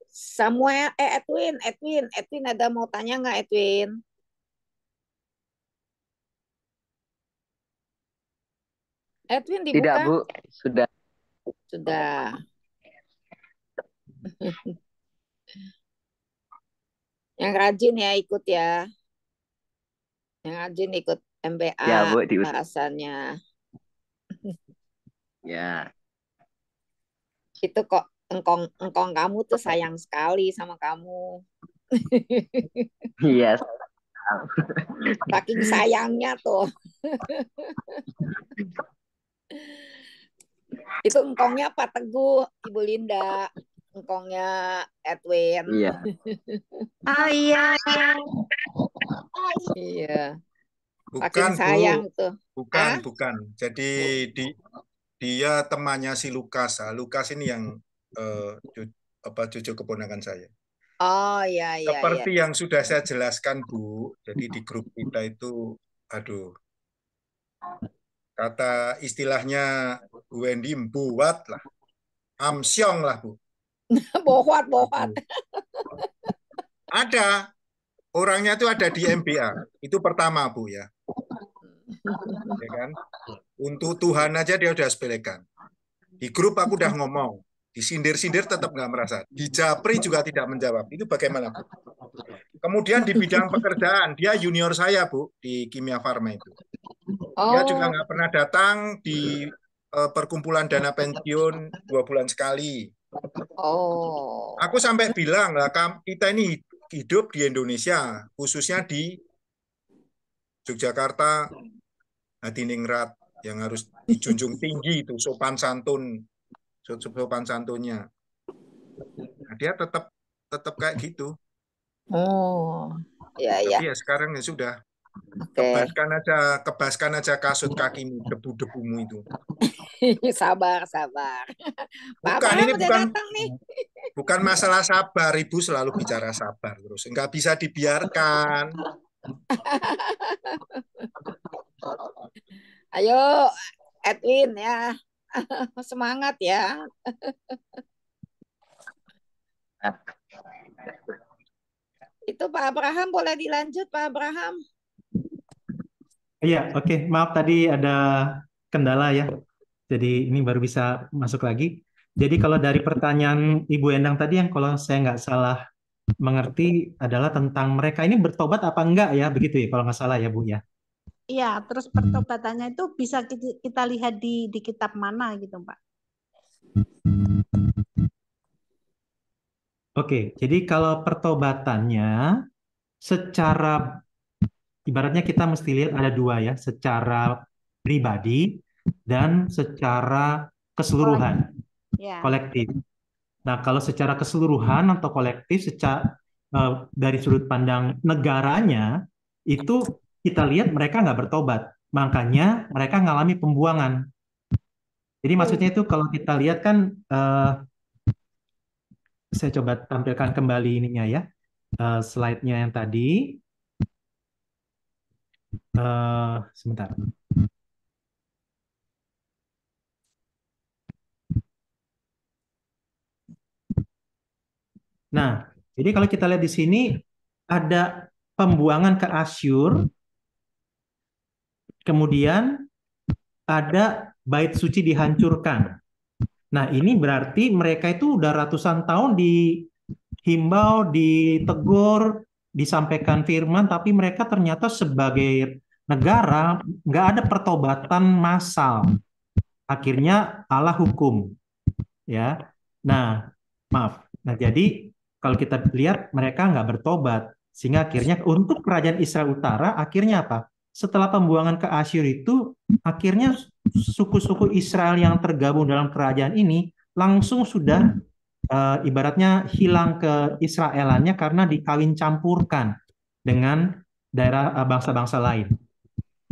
Speaker 7: Samuel, Edwin ada mau tanya nggak Edwin? Edwin dibuka?
Speaker 8: Tidak, Bu. Sudah.
Speaker 7: Sudah. Yang rajin ya ikut ya. Yang rajin ikut MBA
Speaker 8: Ya, Bu,
Speaker 7: bahasannya.
Speaker 8: Ya.
Speaker 7: Itu kok engkong kamu tuh sayang sekali sama kamu.
Speaker 8: Iya.
Speaker 7: Saking sayangnya tuh. Itu engkongnya Pak Teguh, Ibu Linda. Engkongnya Edwin.
Speaker 8: Iya.
Speaker 1: Oh iya.
Speaker 7: Iya.
Speaker 4: Bukan,
Speaker 7: Saking
Speaker 4: Bu.
Speaker 7: sayang tuh.
Speaker 4: Bukan. Jadi dia temannya si Lukas. Nah, Lukas ini yang cucu keponakan saya.
Speaker 7: Oh iya.
Speaker 4: Seperti yang sudah saya jelaskan, Bu. Jadi di grup kita itu, aduh, kata istilahnya Bu Wendy, buat lah, amsyong lah, Bu.
Speaker 7: Bohwat.
Speaker 4: Ada. Orangnya itu ada di MBA. Itu pertama, Bu ya. Ya kan? Untuk Tuhan aja dia udah sepelekan. Di grup aku udah ngomong. Disindir-sindir tetap nggak merasa. Di Japri juga tidak menjawab. Itu bagaimana, Bu? Kemudian di bidang pekerjaan, dia junior saya, Bu, di Kimia Farma itu. Dia juga
Speaker 7: Oh,
Speaker 4: nggak pernah datang di perkumpulan dana pensiun 2 bulan sekali.
Speaker 7: oh.
Speaker 4: Aku sampai bilang lah, kita ini hidup di Indonesia, khususnya di Yogyakarta, Hadiningrat, yang harus dijunjung tinggi itu sopan santunnya. Nah, dia tetap kayak gitu.
Speaker 7: Oh, ya.
Speaker 4: Tapi ya sekarang ya sudah,
Speaker 7: Oke.
Speaker 4: kebaskan aja kasut kakimu, debu-debumu itu.
Speaker 7: Sabar. Pak
Speaker 4: Bukan,
Speaker 7: Abraham
Speaker 4: ini
Speaker 7: udah datang nih.
Speaker 4: bukan masalah sabar. Ibu selalu bicara sabar terus. Nggak bisa dibiarkan.
Speaker 7: Ayo, Edwin ya. Semangat ya. Itu Pak Abraham boleh dilanjut, Pak Abraham.
Speaker 3: Iya, oke. Maaf tadi ada kendala ya. Jadi ini baru bisa masuk lagi. Jadi kalau dari pertanyaan Ibu Endang tadi yang kalau saya nggak salah mengerti adalah tentang mereka ini bertobat apa enggak ya, begitu ya kalau nggak salah ya Bu ya.
Speaker 2: Iya, terus pertobatannya itu bisa kita lihat di kitab mana gitu, Pak?
Speaker 3: Oke, jadi kalau pertobatannya secara ibaratnya kita mesti lihat ada dua ya, secara pribadi dan secara keseluruhan,
Speaker 2: Ya.
Speaker 3: kolektif. Nah, kalau secara keseluruhan atau kolektif, dari sudut pandang negaranya, itu kita lihat mereka nggak bertobat. Makanya mereka ngalami pembuangan. Jadi maksudnya itu kalau kita lihat kan, saya coba tampilkan kembali ininya ya, slide-nya yang tadi. Sebentar. Nah, jadi kalau kita lihat di sini ada pembuangan ke Asyur, kemudian ada bait suci dihancurkan. Nah, ini berarti mereka itu udah ratusan tahun dihimbau, ditegur, disampaikan firman, tapi mereka ternyata sebagai negara nggak ada pertobatan massal. Akhirnya Allah hukum, ya. Nah, maaf. Nah, jadi kalau kita lihat mereka nggak bertobat, sehingga akhirnya untuk kerajaan Israel Utara, akhirnya apa? Setelah pembuangan ke Asyur itu, akhirnya suku-suku Israel yang tergabung dalam kerajaan ini langsung sudah ibaratnya hilang ke Israelannya karena dikawin campurkan dengan daerah bangsa-bangsa lain.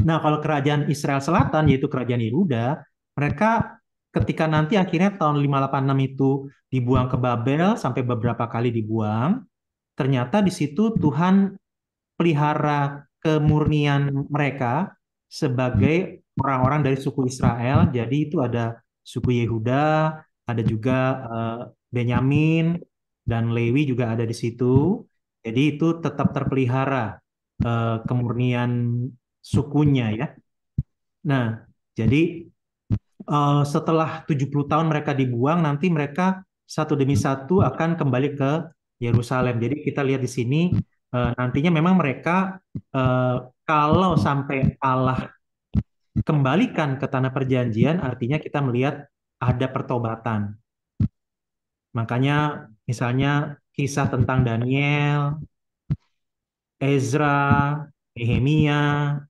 Speaker 3: Nah, kalau kerajaan Israel Selatan, yaitu kerajaan Yehuda, mereka ketika nanti akhirnya tahun 586 itu dibuang ke Babel, sampai beberapa kali dibuang, ternyata di situ Tuhan pelihara kemurnian mereka sebagai orang-orang dari suku Israel. Jadi itu ada suku Yehuda, ada juga Benyamin, dan Lewi juga ada di situ. Jadi itu tetap terpelihara kemurnian sukunya ya. Nah, jadi setelah 70 tahun mereka dibuang, nanti mereka satu demi satu akan kembali ke Yerusalem. Jadi kita lihat di sini nantinya memang mereka kalau sampai Allah kembalikan ke tanah perjanjian, artinya kita melihat ada pertobatan. Makanya misalnya kisah tentang Daniel, Ezra, Nehemia,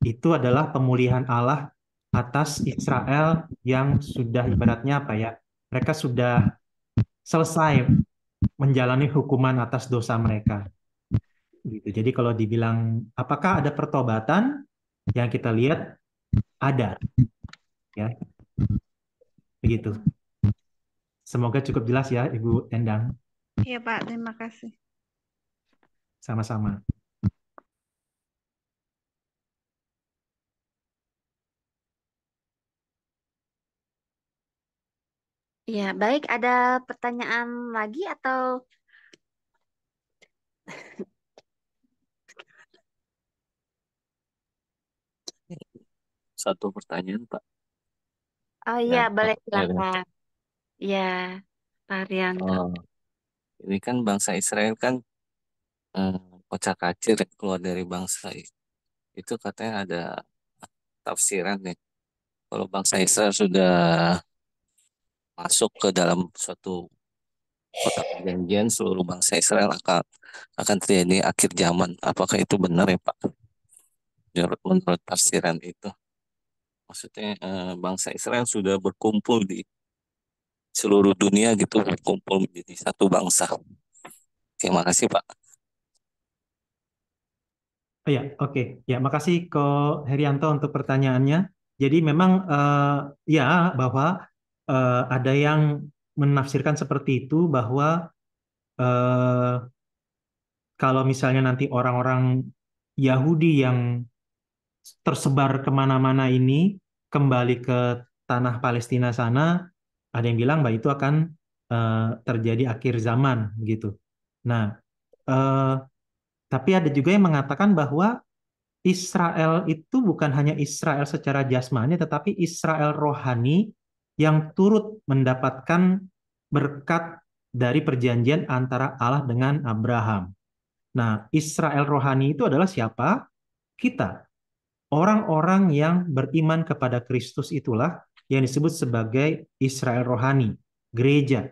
Speaker 3: itu adalah pemulihan Allah atas Israel yang sudah ibaratnya apa ya? Mereka sudah selesai menjalani hukuman atas dosa mereka. Gitu. Jadi kalau dibilang apakah ada pertobatan, yang kita lihat ada, ya. Begitu. Semoga cukup jelas ya, Ibu Endang.
Speaker 2: Iya, Pak. Terima kasih.
Speaker 3: Sama-sama.
Speaker 1: Ya, baik. Ada pertanyaan lagi atau
Speaker 8: Satu pertanyaan, Pak.
Speaker 1: oh iya,
Speaker 8: Dan
Speaker 1: boleh
Speaker 8: ya,
Speaker 1: silakan. Ya, Pak Rianto.
Speaker 8: oh, ini kan bangsa Israel kan eh, kocak-kacir keluar dari bangsa itu katanya ada tafsiran nih. Kalau bangsa Israel sudah masuk ke dalam suatu kota perjanjian, seluruh bangsa Israel akan terjadi akhir zaman. Apakah itu benar ya Pak? Menurut tafsiran itu, maksudnya bangsa Israel sudah berkumpul di seluruh dunia gitu, berkumpul menjadi satu bangsa. Terima kasih Pak.
Speaker 3: Oh ya, oke. Ya, makasih Ko Herianto untuk pertanyaannya. Jadi memang ya bahwa ada yang menafsirkan seperti itu bahwa eh, kalau misalnya nanti orang-orang Yahudi yang tersebar kemana-mana ini kembali ke tanah Palestina sana, ada yang bilang bahwa itu akan terjadi akhir zaman gitu. Nah, eh, tapi ada juga yang mengatakan bahwa Israel itu bukan hanya Israel secara jasmani, tetapi Israel rohani yang turut mendapatkan berkat dari perjanjian antara Allah dengan Abraham. Nah, Israel rohani itu adalah siapa? Kita. Orang-orang yang beriman kepada Kristus itulah yang disebut sebagai Israel rohani, gereja.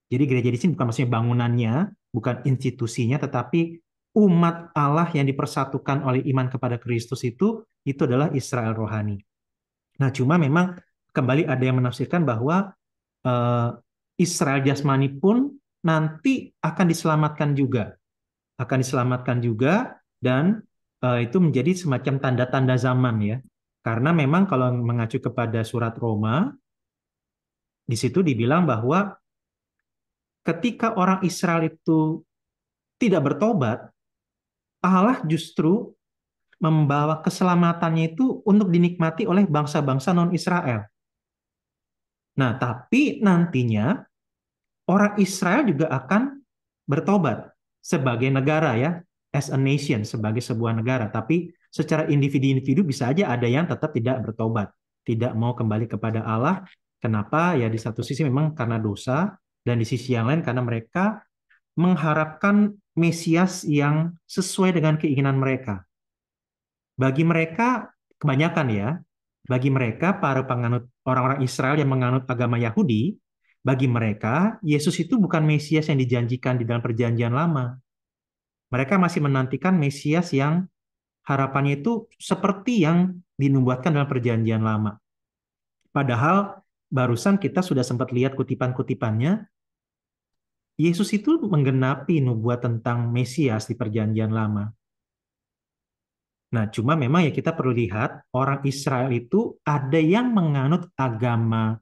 Speaker 3: Jadi gereja di sini bukan maksudnya bangunannya, bukan institusinya, tetapi umat Allah yang dipersatukan oleh iman kepada Kristus itu adalah Israel rohani. Nah, cuma memang kembali ada yang menafsirkan bahwa eh, Israel jasmani pun nanti akan diselamatkan juga dan itu menjadi semacam tanda-tanda zaman ya. Karena memang kalau mengacu kepada surat Roma, di situ dibilang bahwa ketika orang Israel itu tidak bertobat, Allah justru membawa keselamatannya itu untuk dinikmati oleh bangsa-bangsa non-Israel. Nah, tapi nantinya orang Israel juga akan bertobat sebagai negara ya, as a nation, sebagai sebuah negara. Tapi secara individu-individu bisa aja ada yang tetap tidak bertobat, tidak mau kembali kepada Allah. Kenapa? Ya di satu sisi memang karena dosa, dan di sisi yang lain karena mereka mengharapkan Mesias yang sesuai dengan keinginan mereka. Bagi mereka, kebanyakan ya, bagi mereka para penganut orang-orang Israel yang menganut agama Yahudi, bagi mereka Yesus itu bukan Mesias yang dijanjikan di dalam perjanjian lama. Mereka masih menantikan Mesias yang harapannya itu seperti yang dinubuatkan dalam perjanjian lama. Padahal barusan kita sudah sempat lihat kutipan-kutipannya, Yesus itu menggenapi nubuat tentang Mesias di perjanjian lama. Nah, cuma memang ya kita perlu lihat orang Israel itu ada yang menganut agama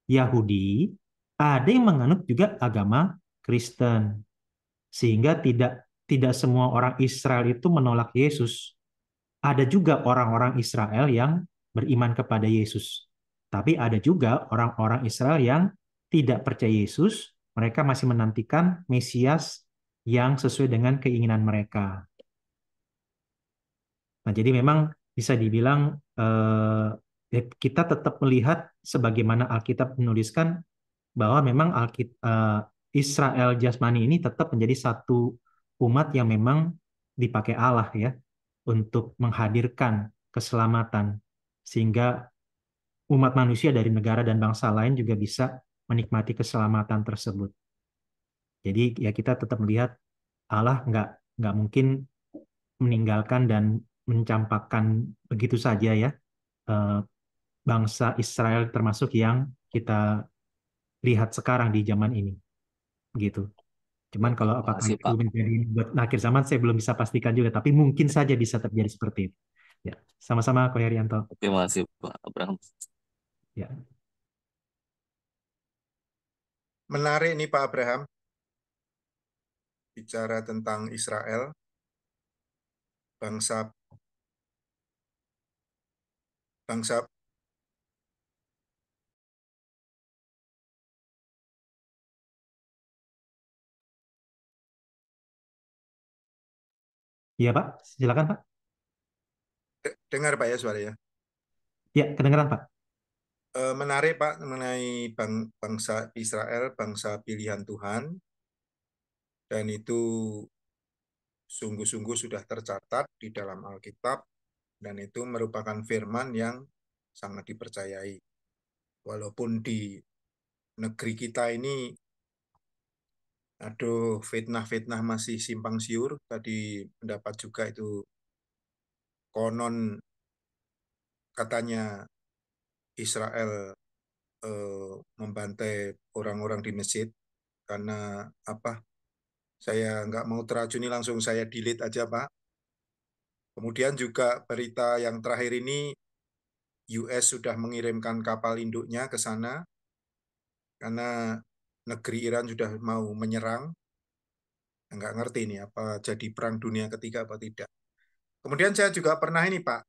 Speaker 3: Yahudi, ada yang menganut juga agama Kristen. Sehingga tidak tidak semua orang Israel itu menolak Yesus. Ada juga orang-orang Israel yang beriman kepada Yesus. Tapi ada juga orang-orang Israel yang tidak percaya Yesus, mereka masih menantikan Mesias yang sesuai dengan keinginan mereka. Nah, jadi memang bisa dibilang kita tetap melihat sebagaimana Alkitab menuliskan bahwa memang Israel jasmani ini tetap menjadi satu umat yang memang dipakai Allah ya untuk menghadirkan keselamatan sehingga umat manusia dari negara dan bangsa lain juga bisa menikmati keselamatan tersebut. Jadi ya kita tetap melihat Allah nggak mungkin meninggalkan dan mencampakkan begitu saja ya eh, bangsa Israel termasuk yang kita lihat sekarang di zaman ini gitu.
Speaker 8: Ya,
Speaker 3: Cuman kalau
Speaker 8: terima
Speaker 3: apakah
Speaker 8: kasih
Speaker 3: itu
Speaker 8: Pak.
Speaker 3: menjadi buat akhir zaman saya belum bisa pastikan juga, tapi mungkin saja bisa terjadi seperti itu. Ya, sama-sama Ko Herianto.
Speaker 8: Terima kasih Pak Abraham.
Speaker 3: Ya,
Speaker 4: Menarik nih Pak Abraham, bicara tentang Israel, bangsa bangsa
Speaker 3: Iya Pak, silakan Pak.
Speaker 4: Dengar Pak ya suara ya.
Speaker 3: Ya, kedengaran Pak.
Speaker 4: Menarik Pak mengenai bangsa Israel, bangsa pilihan Tuhan, dan itu sungguh-sungguh sudah tercatat di dalam Alkitab, dan itu merupakan firman yang sangat dipercayai. Walaupun di negeri kita ini, aduh, fitnah-fitnah masih simpang siur. Tadi mendapat juga itu konon katanya Israel membantai orang-orang di masjid karena apa? Saya nggak mau teracuni, langsung saya delete aja Pak. Kemudian juga berita yang terakhir ini, US sudah mengirimkan kapal induknya ke sana karena negeri Iran sudah mau menyerang. Nggak ngerti nih apa jadi perang dunia ketiga apa tidak. Kemudian saya juga pernah ini Pak,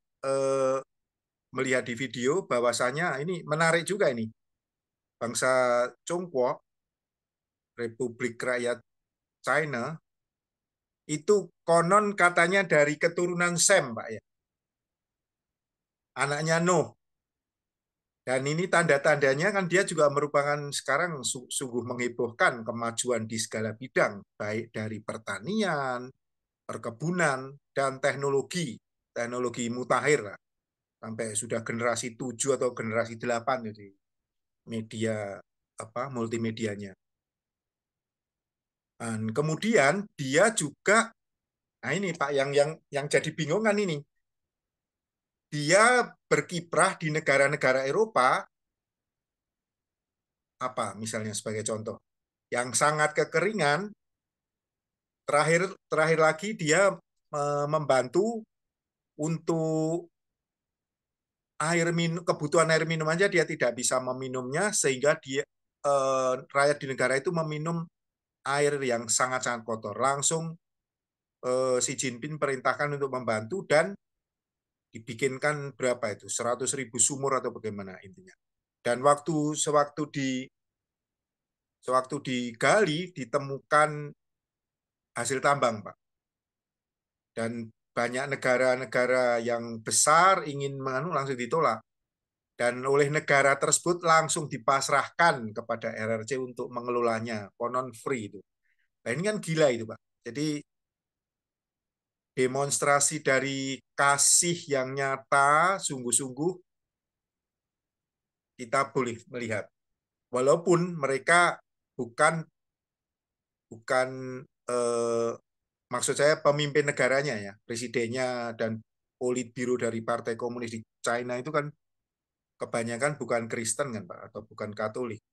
Speaker 4: melihat di video bahwasanya ini menarik juga ini. Bangsa Tiongkok, Republik Rakyat China, itu konon katanya dari keturunan Sem Pak ya. Anaknya Nuh. Dan ini tanda-tandanya kan dia juga merupakan sekarang sungguh menghebohkan kemajuan di segala bidang, baik dari pertanian, perkebunan, dan teknologi mutakhir lah. Sampai sudah generasi 7 atau generasi 8 jadi media multimedianya. Dan kemudian dia juga, nah ini Pak yang jadi bingungan ini. Dia berkiprah di negara-negara Eropa, apa misalnya sebagai contoh, yang sangat kekeringan, terakhir lagi dia membantu untuk kebutuhan air minum aja dia tidak bisa meminumnya, sehingga dia rakyat di negara itu meminum air yang sangat-sangat kotor. Langsung Xi Jinping perintahkan untuk membantu dan dibikinkan berapa itu 100.000 sumur atau bagaimana intinya. Dan sewaktu digali ditemukan hasil tambang Pak. Dan banyak negara-negara yang besar ingin langsung ditolak. Dan oleh negara tersebut langsung dipasrahkan kepada RRC untuk mengelolanya, konon free itu. Nah ini kan gila itu Pak. Jadi demonstrasi dari kasih yang nyata, sungguh-sungguh kita boleh melihat. Walaupun mereka bukan maksud saya pemimpin negaranya ya, presidennya dan politbiro dari Partai Komunis di China itu kan kebanyakan bukan Kristen kan Pak, atau bukan Katolik.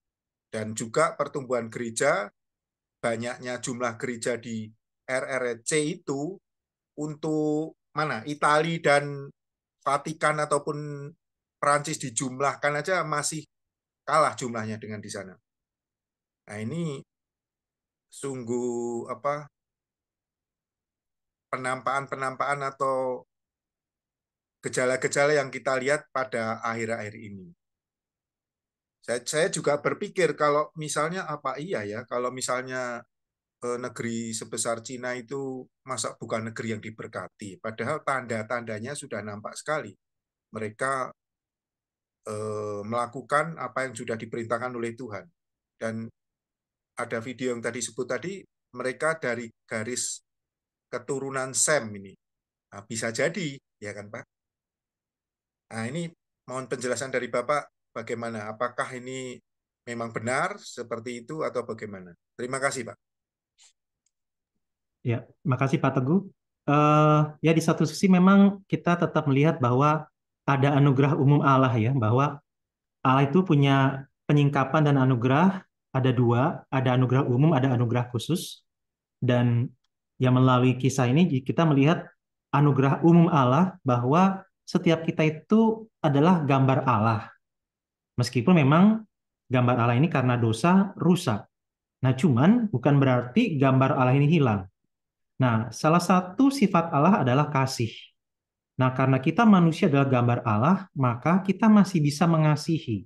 Speaker 4: Dan juga pertumbuhan gereja, banyaknya jumlah gereja di RRC itu untuk Italia dan Vatikan ataupun Perancis dijumlahkan aja masih kalah jumlahnya dengan di sana. Nah ini sungguh penampaan atau gejala-gejala yang kita lihat pada akhir-akhir ini. Saya juga berpikir kalau misalnya kalau misalnya negeri sebesar Cina itu masa bukan negeri yang diberkati, padahal tanda-tandanya sudah nampak sekali. Mereka melakukan apa yang sudah diperintahkan oleh Tuhan. Dan ada video yang tadi sebut tadi, mereka dari garis keturunan Sem ini. Nah, bisa jadi, ya kan Pak? Nah ini mohon penjelasan dari Bapak, bagaimana? Apakah ini memang benar seperti itu atau bagaimana? Terima kasih Pak.
Speaker 3: Ya, makasih Pak Teguh. Ya di satu sisi memang kita tetap melihat bahwa ada anugerah umum Allah ya, bahwa Allah itu punya penyingkapan dan anugerah ada dua, ada anugerah umum, ada anugerah khusus. Dan yang melalui kisah ini kita melihat anugerah umum Allah bahwa setiap kita itu adalah gambar Allah. Meskipun memang gambar Allah ini karena dosa rusak. Nah, cuman bukan berarti gambar Allah ini hilang. Nah, salah satu sifat Allah adalah kasih. Nah, karena kita manusia adalah gambar Allah, maka kita masih bisa mengasihi.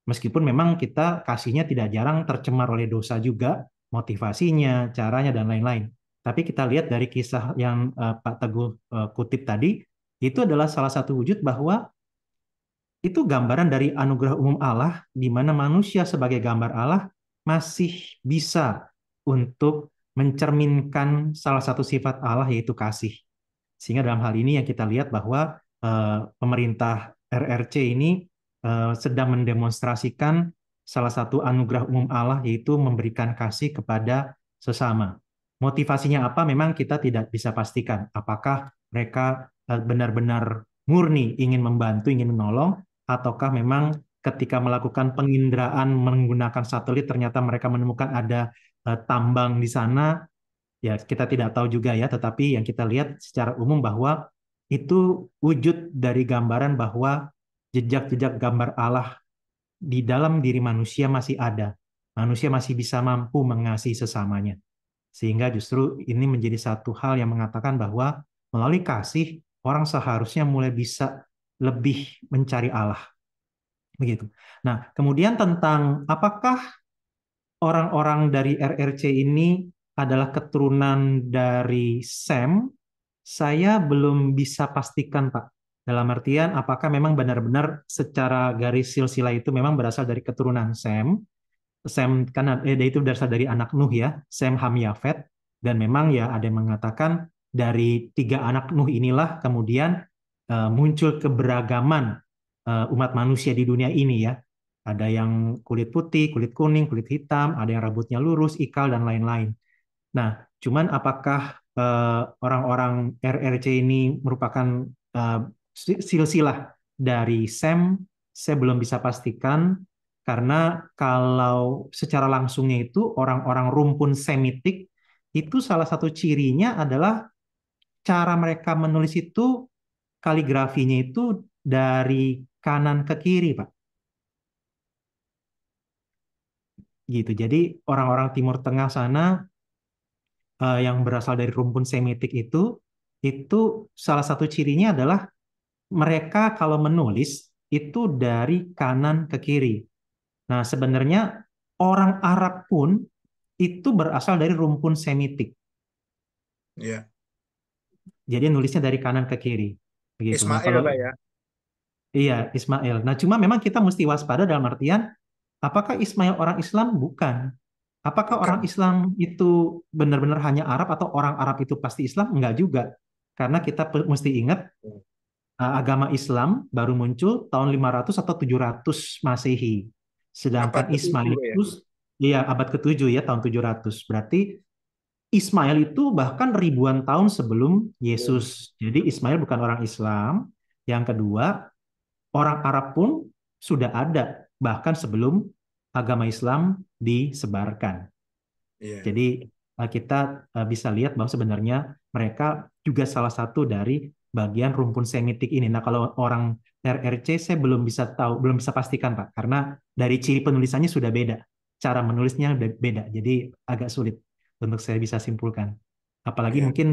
Speaker 3: Meskipun memang kita kasihnya tidak jarang tercemar oleh dosa juga, motivasinya, caranya, dan lain-lain. Tapi kita lihat dari kisah yang Pak Teguh kutip tadi, itu adalah salah satu wujud bahwa itu gambaran dari anugerah umum Allah, di mana manusia sebagai gambar Allah masih bisa untuk mencerminkan salah satu sifat Allah, yaitu kasih. Sehingga dalam hal ini yang kita lihat bahwa pemerintah RRC ini sedang mendemonstrasikan salah satu anugerah umum Allah, yaitu memberikan kasih kepada sesama. Motivasinya apa? Memang kita tidak bisa pastikan. Apakah mereka benar-benar murni ingin membantu, ingin menolong, ataukah memang ketika melakukan penginderaan menggunakan satelit ternyata mereka menemukan ada tambang di sana. Ya, kita tidak tahu juga ya, tetapi yang kita lihat secara umum bahwa itu wujud dari gambaran bahwa jejak-jejak gambar Allah di dalam diri manusia masih ada. Manusia masih bisa mampu mengasihi sesamanya. Sehingga justru ini menjadi satu hal yang mengatakan bahwa melalui kasih, orang seharusnya mulai bisa lebih mencari Allah. Begitu. Nah, kemudian tentang apakah orang-orang dari RRC ini adalah keturunan dari Sem, saya belum bisa pastikan, Pak. Dalam artian, apakah memang benar-benar secara garis silsilah itu memang berasal dari keturunan Sem. Sem kan itu berasal dari anak Nuh ya, Sem, Ham, Yafet. Dan memang ya ada yang mengatakan dari 3 anak Nuh inilah kemudian muncul keberagaman umat manusia di dunia ini ya. Ada yang kulit putih, kulit kuning, kulit hitam, ada yang rambutnya lurus, ikal, dan lain-lain. Nah, cuman apakah orang-orang RRC ini merupakan silsilah dari Sem? Saya belum bisa pastikan, karena kalau secara langsungnya itu orang-orang rumpun Semitik, itu salah satu cirinya adalah cara mereka menulis itu, kaligrafinya itu dari kanan ke kiri, Pak. Gitu. Jadi orang-orang Timur Tengah sana yang berasal dari rumpun Semitik itu salah satu cirinya adalah mereka kalau menulis itu dari kanan ke kiri. Nah, sebenarnya orang Arab pun itu berasal dari rumpun Semitik.
Speaker 4: Iya.
Speaker 3: Jadi nulisnya dari kanan ke kiri. Begitu. Nah,
Speaker 4: Ismail
Speaker 3: kalau
Speaker 4: lah ya.
Speaker 3: iya, Ismail. Nah, cuma memang kita mesti waspada dalam artian apakah Ismail orang Islam? Bukan. Apakah orang
Speaker 4: Bukan.
Speaker 3: Islam itu benar-benar hanya Arab atau orang Arab itu pasti Islam? Enggak juga. Karena kita mesti ingat agama Islam baru muncul tahun 500 atau 700 Masehi.
Speaker 4: Abad
Speaker 3: Sedangkan
Speaker 4: ke-7
Speaker 3: Ismail
Speaker 4: ya.
Speaker 3: itu ya abad ke-7 ya, tahun 700. Berarti Ismail itu bahkan ribuan tahun sebelum Yesus. Jadi Ismail bukan orang Islam. Yang kedua, orang Arab pun sudah ada bahkan sebelum agama Islam disebarkan.
Speaker 4: Iya.
Speaker 3: Jadi kita bisa lihat bahwa sebenarnya mereka juga salah satu dari bagian rumpun Semitik ini. Nah, kalau orang RRC saya belum bisa tahu, belum bisa pastikan, Pak, karena dari ciri penulisannya sudah beda. Cara menulisnya beda, jadi agak sulit untuk saya bisa simpulkan. Apalagi
Speaker 4: Iya.
Speaker 3: mungkin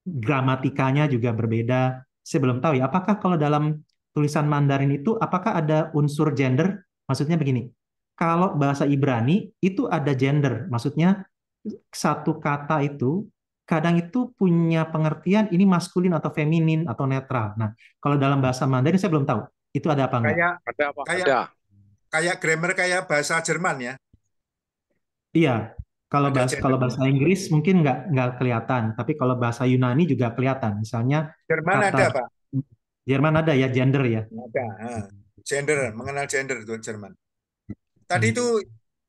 Speaker 3: gramatikanya juga berbeda. Saya belum tahu ya, apakah kalau dalam tulisan Mandarin itu apakah ada unsur gender? Maksudnya begini, kalau bahasa Ibrani itu ada gender, maksudnya satu kata itu kadang itu punya pengertian ini maskulin atau feminin atau netral. Nah, kalau dalam bahasa Mandarin saya belum tahu itu ada apa enggak.
Speaker 4: Kayak
Speaker 5: Ada apa?
Speaker 4: kayak
Speaker 5: Ada.
Speaker 4: kayak grammar kayak bahasa Jerman ya.
Speaker 3: Iya, kalau
Speaker 4: Ada
Speaker 3: kalau
Speaker 4: gendernya.
Speaker 3: bahasa Inggris mungkin nggak kelihatan, tapi kalau bahasa Yunani juga kelihatan. Misalnya
Speaker 4: Jerman
Speaker 3: kata
Speaker 4: ada, Pak.
Speaker 3: Jerman ada ya gender ya.
Speaker 4: Ada. Gender, mengenal gender itu Jerman. Tadi itu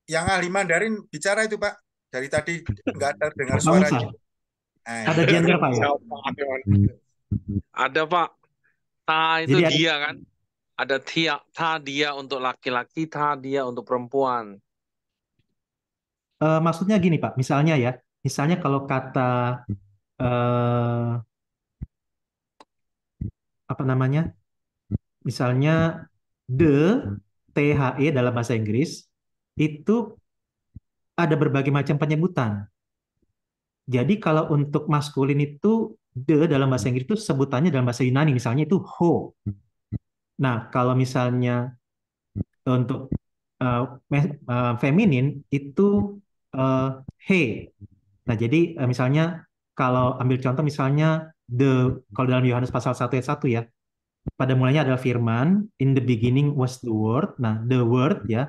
Speaker 4: yang ahli Mandarin bicara itu, Pak. Dari tadi nggak terdengar
Speaker 3: Nggak usah.
Speaker 4: suaranya.
Speaker 3: Ada gender, Pak ya.
Speaker 5: Ada, Pak. Ta itu
Speaker 3: Jadi ada-
Speaker 5: dia kan. Ada ta dia untuk laki-laki, ta dia untuk perempuan.
Speaker 3: Maksudnya gini Pak, misalnya ya, misalnya kalau kata apa namanya, misalnya the dalam bahasa Inggris itu ada berbagai macam penyebutan. Jadi kalau untuk maskulin itu dalam bahasa Inggris itu sebutannya dalam bahasa Yunani misalnya itu ho. Nah kalau misalnya untuk feminin itu he. Nah, jadi misalnya kalau ambil contoh misalnya kalau dalam Yohanes pasal 1 ayat 1 ya, pada mulanya adalah firman, in the beginning was the word. Nah, the word ya,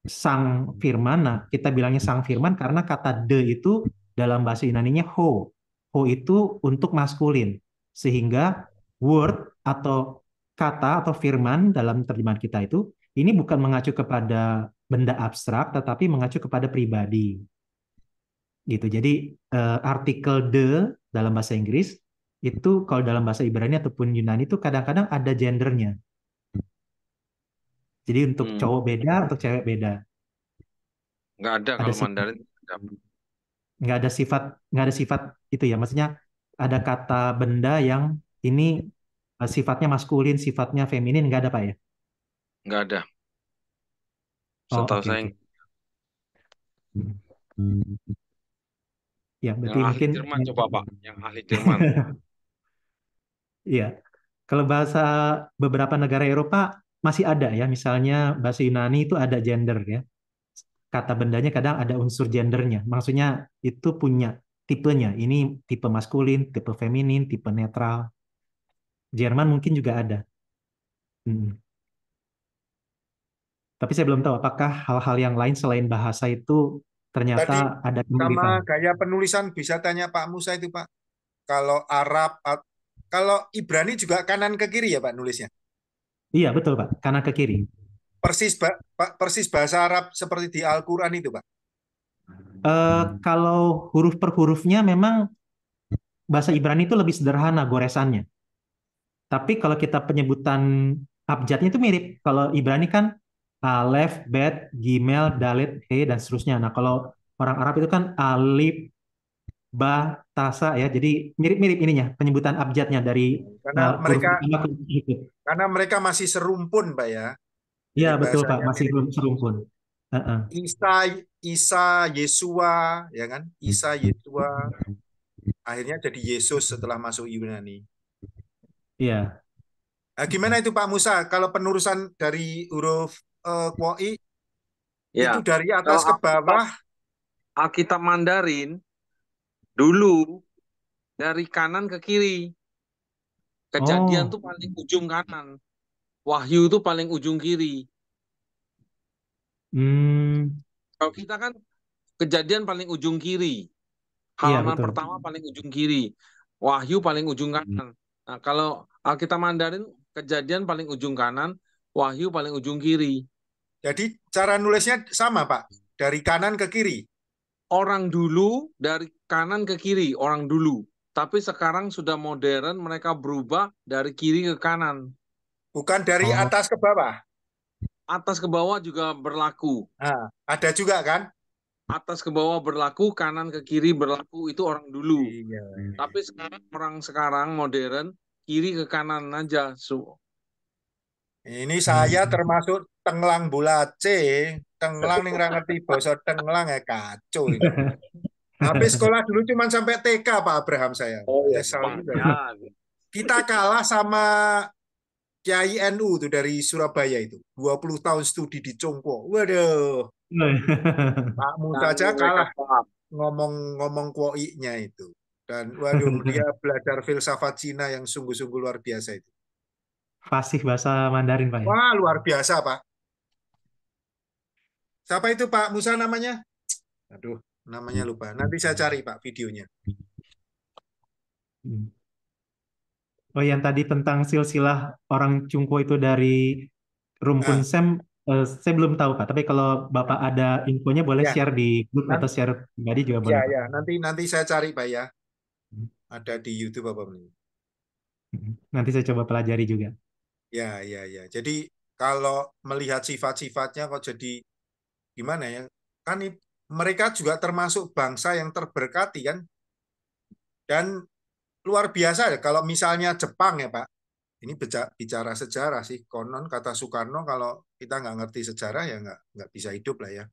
Speaker 3: sang firman. Nah, kita bilangnya sang firman karena kata the itu dalam bahasa Yunaninya ho. Ho itu untuk maskulin. Sehingga word atau kata atau firman dalam terjemahan kita itu ini bukan mengacu kepada benda abstrak tetapi mengacu kepada pribadi. Gitu. Jadi artikel the dalam bahasa Inggris itu kalau dalam bahasa Ibrani ataupun Yunani itu kadang-kadang ada gendernya. Jadi untuk cowok beda, untuk cewek beda.
Speaker 5: Nggak ada
Speaker 3: Ada
Speaker 5: kalau Mandarin.
Speaker 3: nggak ada sifat itu ya. Maksudnya ada kata benda yang ini sifatnya maskulin, sifatnya feminin, nggak ada Pak ya?
Speaker 5: Nggak ada.
Speaker 3: Oh,
Speaker 5: Setahu
Speaker 3: oke,
Speaker 5: saya
Speaker 3: oke. Ya,
Speaker 5: yang
Speaker 3: berarti
Speaker 5: ahli
Speaker 3: mungkin
Speaker 5: Jerman coba Pak, yang ahli Jerman.
Speaker 3: iya. Kalau bahasa beberapa negara Eropa masih ada ya, misalnya bahasa Yunani itu ada gender ya. Kata bendanya kadang ada unsur gendernya. Maksudnya itu punya tipenya. Ini tipe maskulin, tipe feminin, tipe netral. Jerman mungkin juga ada. Hmm. Tapi saya belum tahu apakah hal-hal yang lain selain bahasa itu
Speaker 4: Tadi
Speaker 3: ternyata ada
Speaker 4: sama
Speaker 3: kemiripan.
Speaker 4: gaya penulisan bisa tanya Pak Musa itu Pak. Kalau Arab, kalau Ibrani juga kanan ke kiri ya Pak nulisnya.
Speaker 3: Iya, betul Pak. Kanan ke kiri.
Speaker 4: Persis bahasa Arab seperti di Al-Quran itu Pak.
Speaker 3: Kalau huruf per hurufnya memang bahasa Ibrani itu lebih sederhana goresannya. Tapi kalau kita penyebutan abjadnya itu mirip. Kalau Ibrani kan alef, bet, gimel, dalet, he, dan seterusnya. Nah, kalau orang Arab itu kan alif, ba, tasa ya. Jadi mirip-mirip ininya penyebutan abjadnya dari
Speaker 4: Karena
Speaker 3: huruf
Speaker 4: mereka
Speaker 3: pertama ke huruf berikut.
Speaker 4: masih serumpun Pak ya.
Speaker 3: Iya,
Speaker 4: Jadi
Speaker 3: betul Pak.
Speaker 4: bahasanya
Speaker 3: Masih
Speaker 4: mirip.
Speaker 3: belum serumpun. Heeh.
Speaker 4: Isa, Yesua, ya kan? Isa, Yesua. Akhirnya jadi Yesus setelah masuk Yunani.
Speaker 3: Iya.
Speaker 4: Nah, gimana itu Pak Musa? Kalau penurusan dari huruf Kwoi itu
Speaker 5: Ya,
Speaker 4: dari
Speaker 5: kalau
Speaker 4: atas ke bawah.
Speaker 5: Alkitab Mandarin dulu dari kanan ke kiri. Kejadian
Speaker 3: Oh.
Speaker 5: tuh paling ujung kanan. Wahyu itu paling ujung kiri.
Speaker 3: Hmm.
Speaker 5: Kalau kita kan kejadian paling ujung kiri.
Speaker 3: Iya,
Speaker 5: Halaman
Speaker 3: betul.
Speaker 5: pertama paling ujung kiri. Wahyu paling ujung kanan. Nah, kalau Alkitab Mandarin kejadian paling ujung kanan, Wahyu paling ujung kiri.
Speaker 4: Jadi cara nulisnya sama Pak, dari kanan ke kiri.
Speaker 5: Orang dulu dari kanan ke kiri, orang dulu. Tapi sekarang sudah modern, mereka berubah dari kiri ke kanan.
Speaker 4: Bukan dari
Speaker 3: Oh.
Speaker 4: atas ke bawah.
Speaker 5: Atas ke bawah juga berlaku.
Speaker 4: Nah, ada juga kan?
Speaker 5: Atas ke bawah berlaku, kanan ke kiri berlaku, itu orang dulu.
Speaker 4: Iya.
Speaker 5: Tapi sekarang orang sekarang modern, kiri ke kanan aja.
Speaker 4: Ini saya termasuk tenglang bulace, tenglang ning ra ngerti basa tenglang ya kacau ini. Habis sekolah dulu cuma sampai TK Pak Abraham saya.
Speaker 5: Oh ya,
Speaker 4: Nyesal juga.
Speaker 5: lumayan.
Speaker 4: Kita kalah sama Kiai NU tuh dari Surabaya itu. 20 tahun studi di Congko. Waduh, Pak Musa aja
Speaker 5: Nanggung mereka
Speaker 4: kalah
Speaker 5: paham.
Speaker 4: ngomong kuoinya itu. Dan waduh, dia belajar filsafat Cina yang sungguh-sungguh luar biasa itu.
Speaker 3: Fasih bahasa Mandarin, Pak ya?
Speaker 4: Wah, luar biasa, Pak. Siapa itu Pak Musa namanya? Aduh, namanya lupa. Nanti saya cari Pak videonya.
Speaker 3: Oh, yang tadi tentang silsilah orang Cungko itu dari Rumpun
Speaker 4: Nah,
Speaker 3: Sem, saya belum tahu Pak. Tapi kalau Bapak ada infonya boleh
Speaker 4: ya,
Speaker 3: share di grup atau share pribadi juga boleh Pak.
Speaker 4: ya. Nanti saya cari Pak ya. Ada di YouTube apa belum?
Speaker 3: Nanti saya coba pelajari juga.
Speaker 4: Ya. Jadi kalau melihat sifat-sifatnya kok jadi gimana ya? Kan mereka juga termasuk bangsa yang terberkati kan? Dan luar biasa ya kalau misalnya Jepang ya Pak. Ini bicara sejarah sih. Konon kata Soekarno kalau kita nggak ngerti sejarah ya nggak bisa hidup lah ya.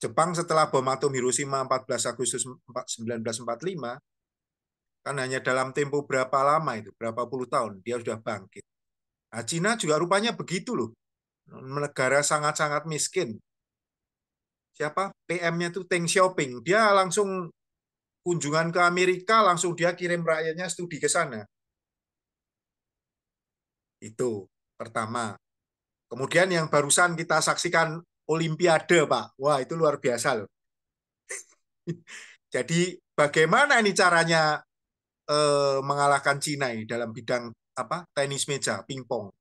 Speaker 4: Jepang setelah bom atom Hiroshima 14 Agustus 1945 kan hanya dalam tempo berapa lama itu, berapa puluh tahun dia sudah bangkit. Nah, Cina juga rupanya begitu loh. Negara sangat-sangat miskin. Siapa? PM-nya tuh Deng Xiaoping. Dia langsung kunjungan ke Amerika, langsung dia kirim rakyatnya studi ke sana. Itu pertama. Kemudian yang barusan kita saksikan Olimpiade, Pak. Wah, itu luar biasa loh. Jadi bagaimana ini caranya mengalahkan Cina ini dalam bidang tenis meja, pingpong.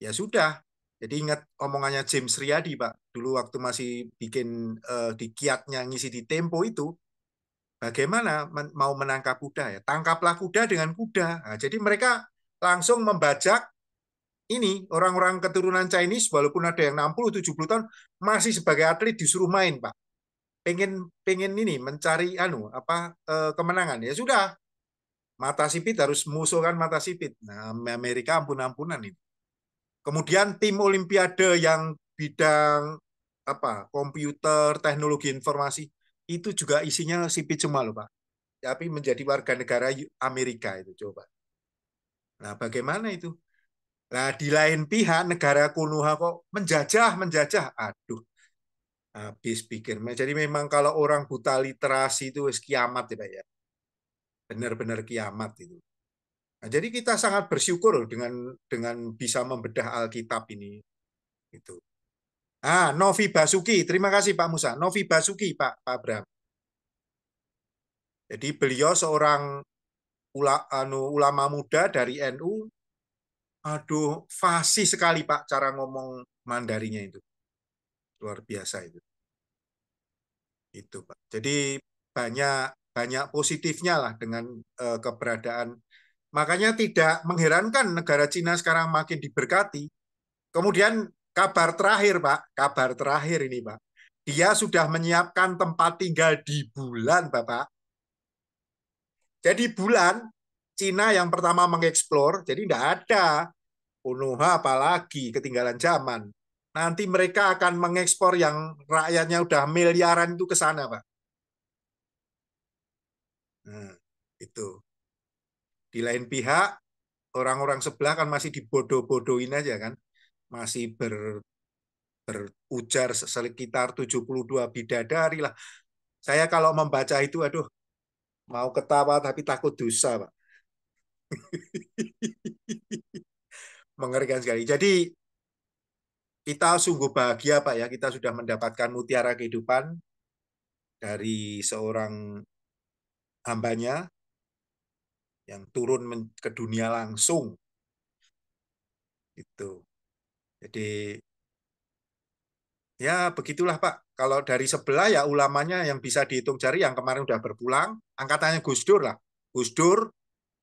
Speaker 4: Ya sudah. Jadi ingat omongannya James Riyadi, Pak. Dulu waktu masih bikin di kiatnya ngisi di Tempo itu, bagaimana mau menangkap kuda ya? Tangkaplah kuda dengan kuda. Nah, jadi mereka langsung membajak ini orang-orang keturunan Chinese, walaupun ada yang 60-70 tahun masih sebagai atlet disuruh main, Pak. Pengen ini mencari kemenangan. Ya sudah. Mata sipit harus musuhkan mata sipit. Nah, Amerika ampun-ampunan itu. Kemudian tim Olimpiade yang bidang komputer, teknologi informasi itu juga isinya sipit semua loh, Pak. Tapi menjadi warga negara Amerika itu coba. Nah, bagaimana itu? Nah, di lain pihak negara Konoha kok menjajah. Aduh, habis pikir. Jadi memang kalau orang buta literasi itu kiamat ya, Pak ya. Benar-benar kiamat itu. Nah, jadi kita sangat bersyukur dengan bisa membedah Alkitab ini. Itu. Novi Basuki, terima kasih Pak Musa. Novi Basuki, Pak Abraham. Jadi beliau seorang ulama muda dari NU. Aduh, fasih sekali Pak cara ngomong Mandarinya itu. Luar biasa itu. Itu Pak. Jadi banyak positifnya lah dengan keberadaan. Makanya tidak mengherankan negara Cina sekarang makin diberkati. Kemudian kabar terakhir Pak, kabar terakhir ini Pak. Dia sudah menyiapkan tempat tinggal di bulan Bapak. Jadi bulan Cina yang pertama mengeksplor, jadi tidak ada Konoha apalagi ketinggalan zaman. Nanti mereka akan mengekspor yang rakyatnya udah miliaran itu ke sana, Pak. Nah, itu. Di lain pihak, orang-orang sebelah kan masih dibodoh-bodohin aja kan. Masih berujar sekitar 72 bidadari lah. Saya kalau membaca itu, aduh, mau ketawa tapi takut dosa, Pak. Mengerikan sekali. Jadi kita sungguh bahagia Pak ya, kita sudah mendapatkan mutiara kehidupan dari seorang hambanya yang turun ke dunia langsung. Itu. Jadi ya begitulah Pak. Kalau dari sebelah ya ulamanya yang bisa dihitung jari yang kemarin udah berpulang, angkatannya Gus Dur lah. Gus Dur,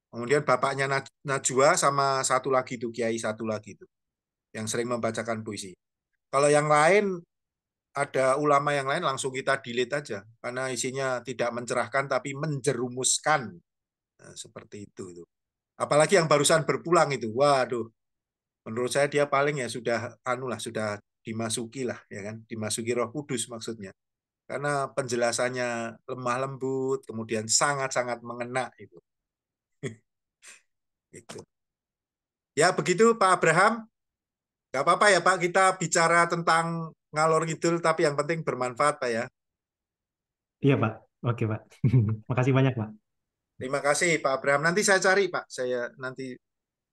Speaker 4: kemudian bapaknya Najwa sama satu lagi itu kiai satu lagi itu yang sering membacakan puisi. Kalau yang lain ada ulama yang lain langsung kita delete aja karena isinya tidak mencerahkan tapi menjerumuskan. Nah, seperti itu. Apalagi yang barusan berpulang itu. Waduh. Menurut saya dia paling ya sudah sudah dimasuki lah ya kan, dimasuki Roh Kudus maksudnya. Karena penjelasannya lemah lembut, kemudian sangat-sangat mengena itu. Itu. Ya begitu Pak Abraham. Gak apa-apa ya Pak, kita bicara tentang ngalor ngidul tapi yang penting bermanfaat Pak ya.
Speaker 3: Iya Pak, oke Pak. Makasih banyak Pak.
Speaker 4: Terima kasih Pak Abraham. Nanti saya cari Pak, saya nanti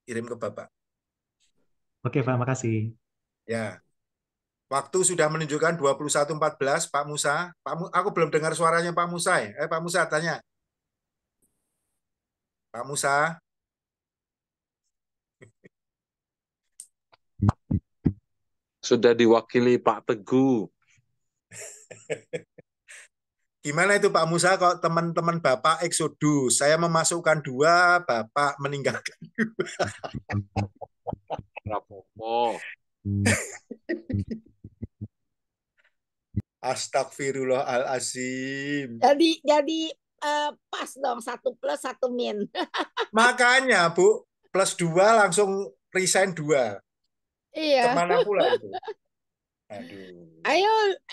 Speaker 4: kirim ke Bapak.
Speaker 3: Oke Pak, makasih.
Speaker 4: Ya. Waktu sudah menunjukkan 21.14 Pak Musa. Aku belum dengar suaranya Pak Musa ya. Pak Musa tanya. Pak Musa.
Speaker 5: Sudah diwakili Pak Teguh.
Speaker 4: Gimana itu Pak Musa kok teman-teman Bapak eksodus? Saya memasukkan 2, Bapak meninggalkan 2.
Speaker 5: Rapopo.
Speaker 4: Astagfirullahaladzim.
Speaker 7: Jadi pas dong 1 plus 1 min.
Speaker 4: Makanya Bu, plus 2 langsung resign 2.
Speaker 7: Iya.
Speaker 4: Kemana pula itu? Aduh.
Speaker 7: Ayo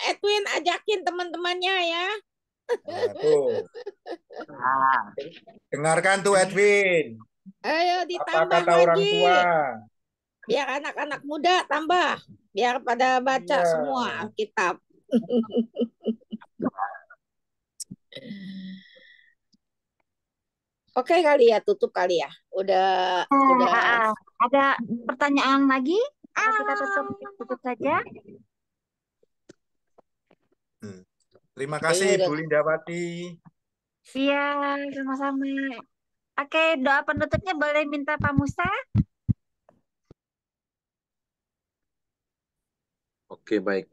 Speaker 7: Edwin ajakin teman-temannya ya.
Speaker 4: Tuh. Dengarkan tuh Edwin.
Speaker 7: Ayo ditambah
Speaker 4: apa kata
Speaker 7: lagi.
Speaker 4: Orang tua.
Speaker 7: Biar anak-anak muda tambah. Biar pada baca semua kitab. Oke kali ya, tutup kali ya. Udah
Speaker 1: Ada pertanyaan lagi? Apa kita tutup saja?
Speaker 4: Terima
Speaker 7: Kayaknya
Speaker 4: kasih
Speaker 7: udah.
Speaker 4: Bu Lindawati.
Speaker 1: Iya, sama-sama. Oke, doa penutupnya boleh minta Pak Musa?
Speaker 5: Oke, baik.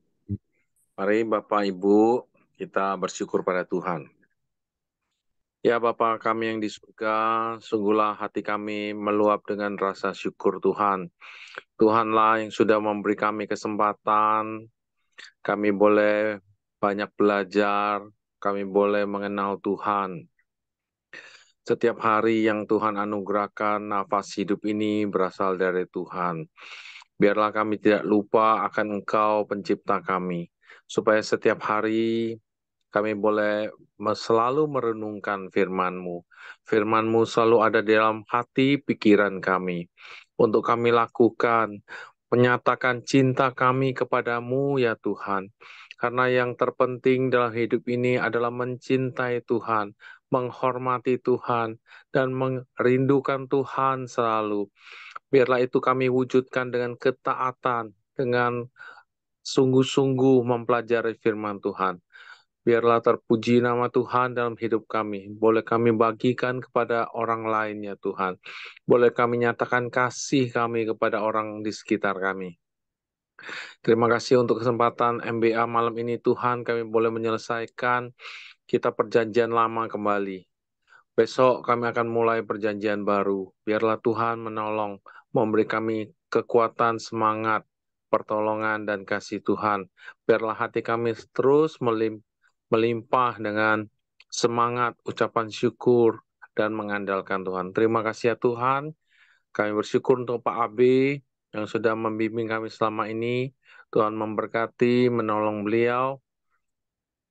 Speaker 5: Mari Bapak Ibu, kita bersyukur pada Tuhan. Ya Bapa kami yang di surga, sungguhlah hati kami meluap dengan rasa syukur Tuhan. Tuhanlah yang sudah memberi kami kesempatan, kami boleh banyak belajar, kami boleh mengenal Tuhan. Setiap hari yang Tuhan anugerahkan, nafas hidup ini berasal dari Tuhan. Biarlah kami tidak lupa akan Engkau pencipta kami, supaya setiap hari kami boleh selalu merenungkan firman-Mu. Firman-Mu selalu ada di dalam hati pikiran kami. Untuk kami lakukan, menyatakan cinta kami kepadamu ya Tuhan. Karena yang terpenting dalam hidup ini adalah mencintai Tuhan, menghormati Tuhan, dan merindukan Tuhan selalu. Biarlah itu kami wujudkan dengan ketaatan, dengan sungguh-sungguh mempelajari firman Tuhan. Biarlah terpuji nama Tuhan dalam hidup kami. Boleh kami bagikan kepada orang lain ya Tuhan. Boleh kami nyatakan kasih kami kepada orang di sekitar kami. Terima kasih untuk kesempatan MBA malam ini Tuhan. Kami boleh menyelesaikan kita perjanjian lama kembali. Besok kami akan mulai perjanjian baru. Biarlah Tuhan menolong, memberi kami kekuatan, semangat, pertolongan, dan kasih Tuhan. Biarlah hati kami terus melimpah dengan semangat, ucapan syukur, dan mengandalkan Tuhan. Terima kasih ya Tuhan. Kami bersyukur untuk Pak Abi yang sudah membimbing kami selama ini. Tuhan memberkati, menolong beliau,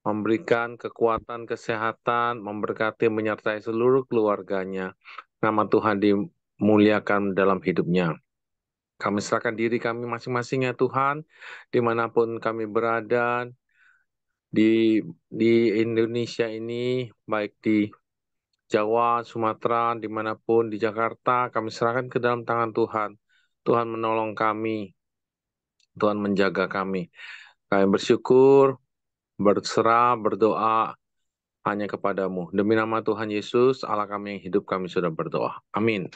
Speaker 5: memberikan kekuatan, kesehatan, memberkati, menyertai seluruh keluarganya. Nama Tuhan dimuliakan dalam hidupnya. Kami serahkan diri kami masing-masing ya Tuhan, dimanapun kami berada, di Indonesia ini, baik di Jawa, Sumatera, dimanapun, di Jakarta, kami serahkan ke dalam tangan Tuhan. Tuhan menolong kami, Tuhan menjaga kami. Kami bersyukur, berserah, berdoa hanya kepadamu. Demi nama Tuhan Yesus, Allah kami yang hidup, kami sudah berdoa. Amin.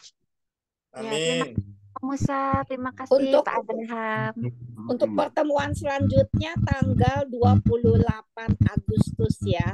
Speaker 1: Ya, terima kasih Pak Musa, terima kasih
Speaker 7: Untuk
Speaker 1: Pak Abraham.
Speaker 7: Untuk pertemuan selanjutnya tanggal 28 Agustus ya.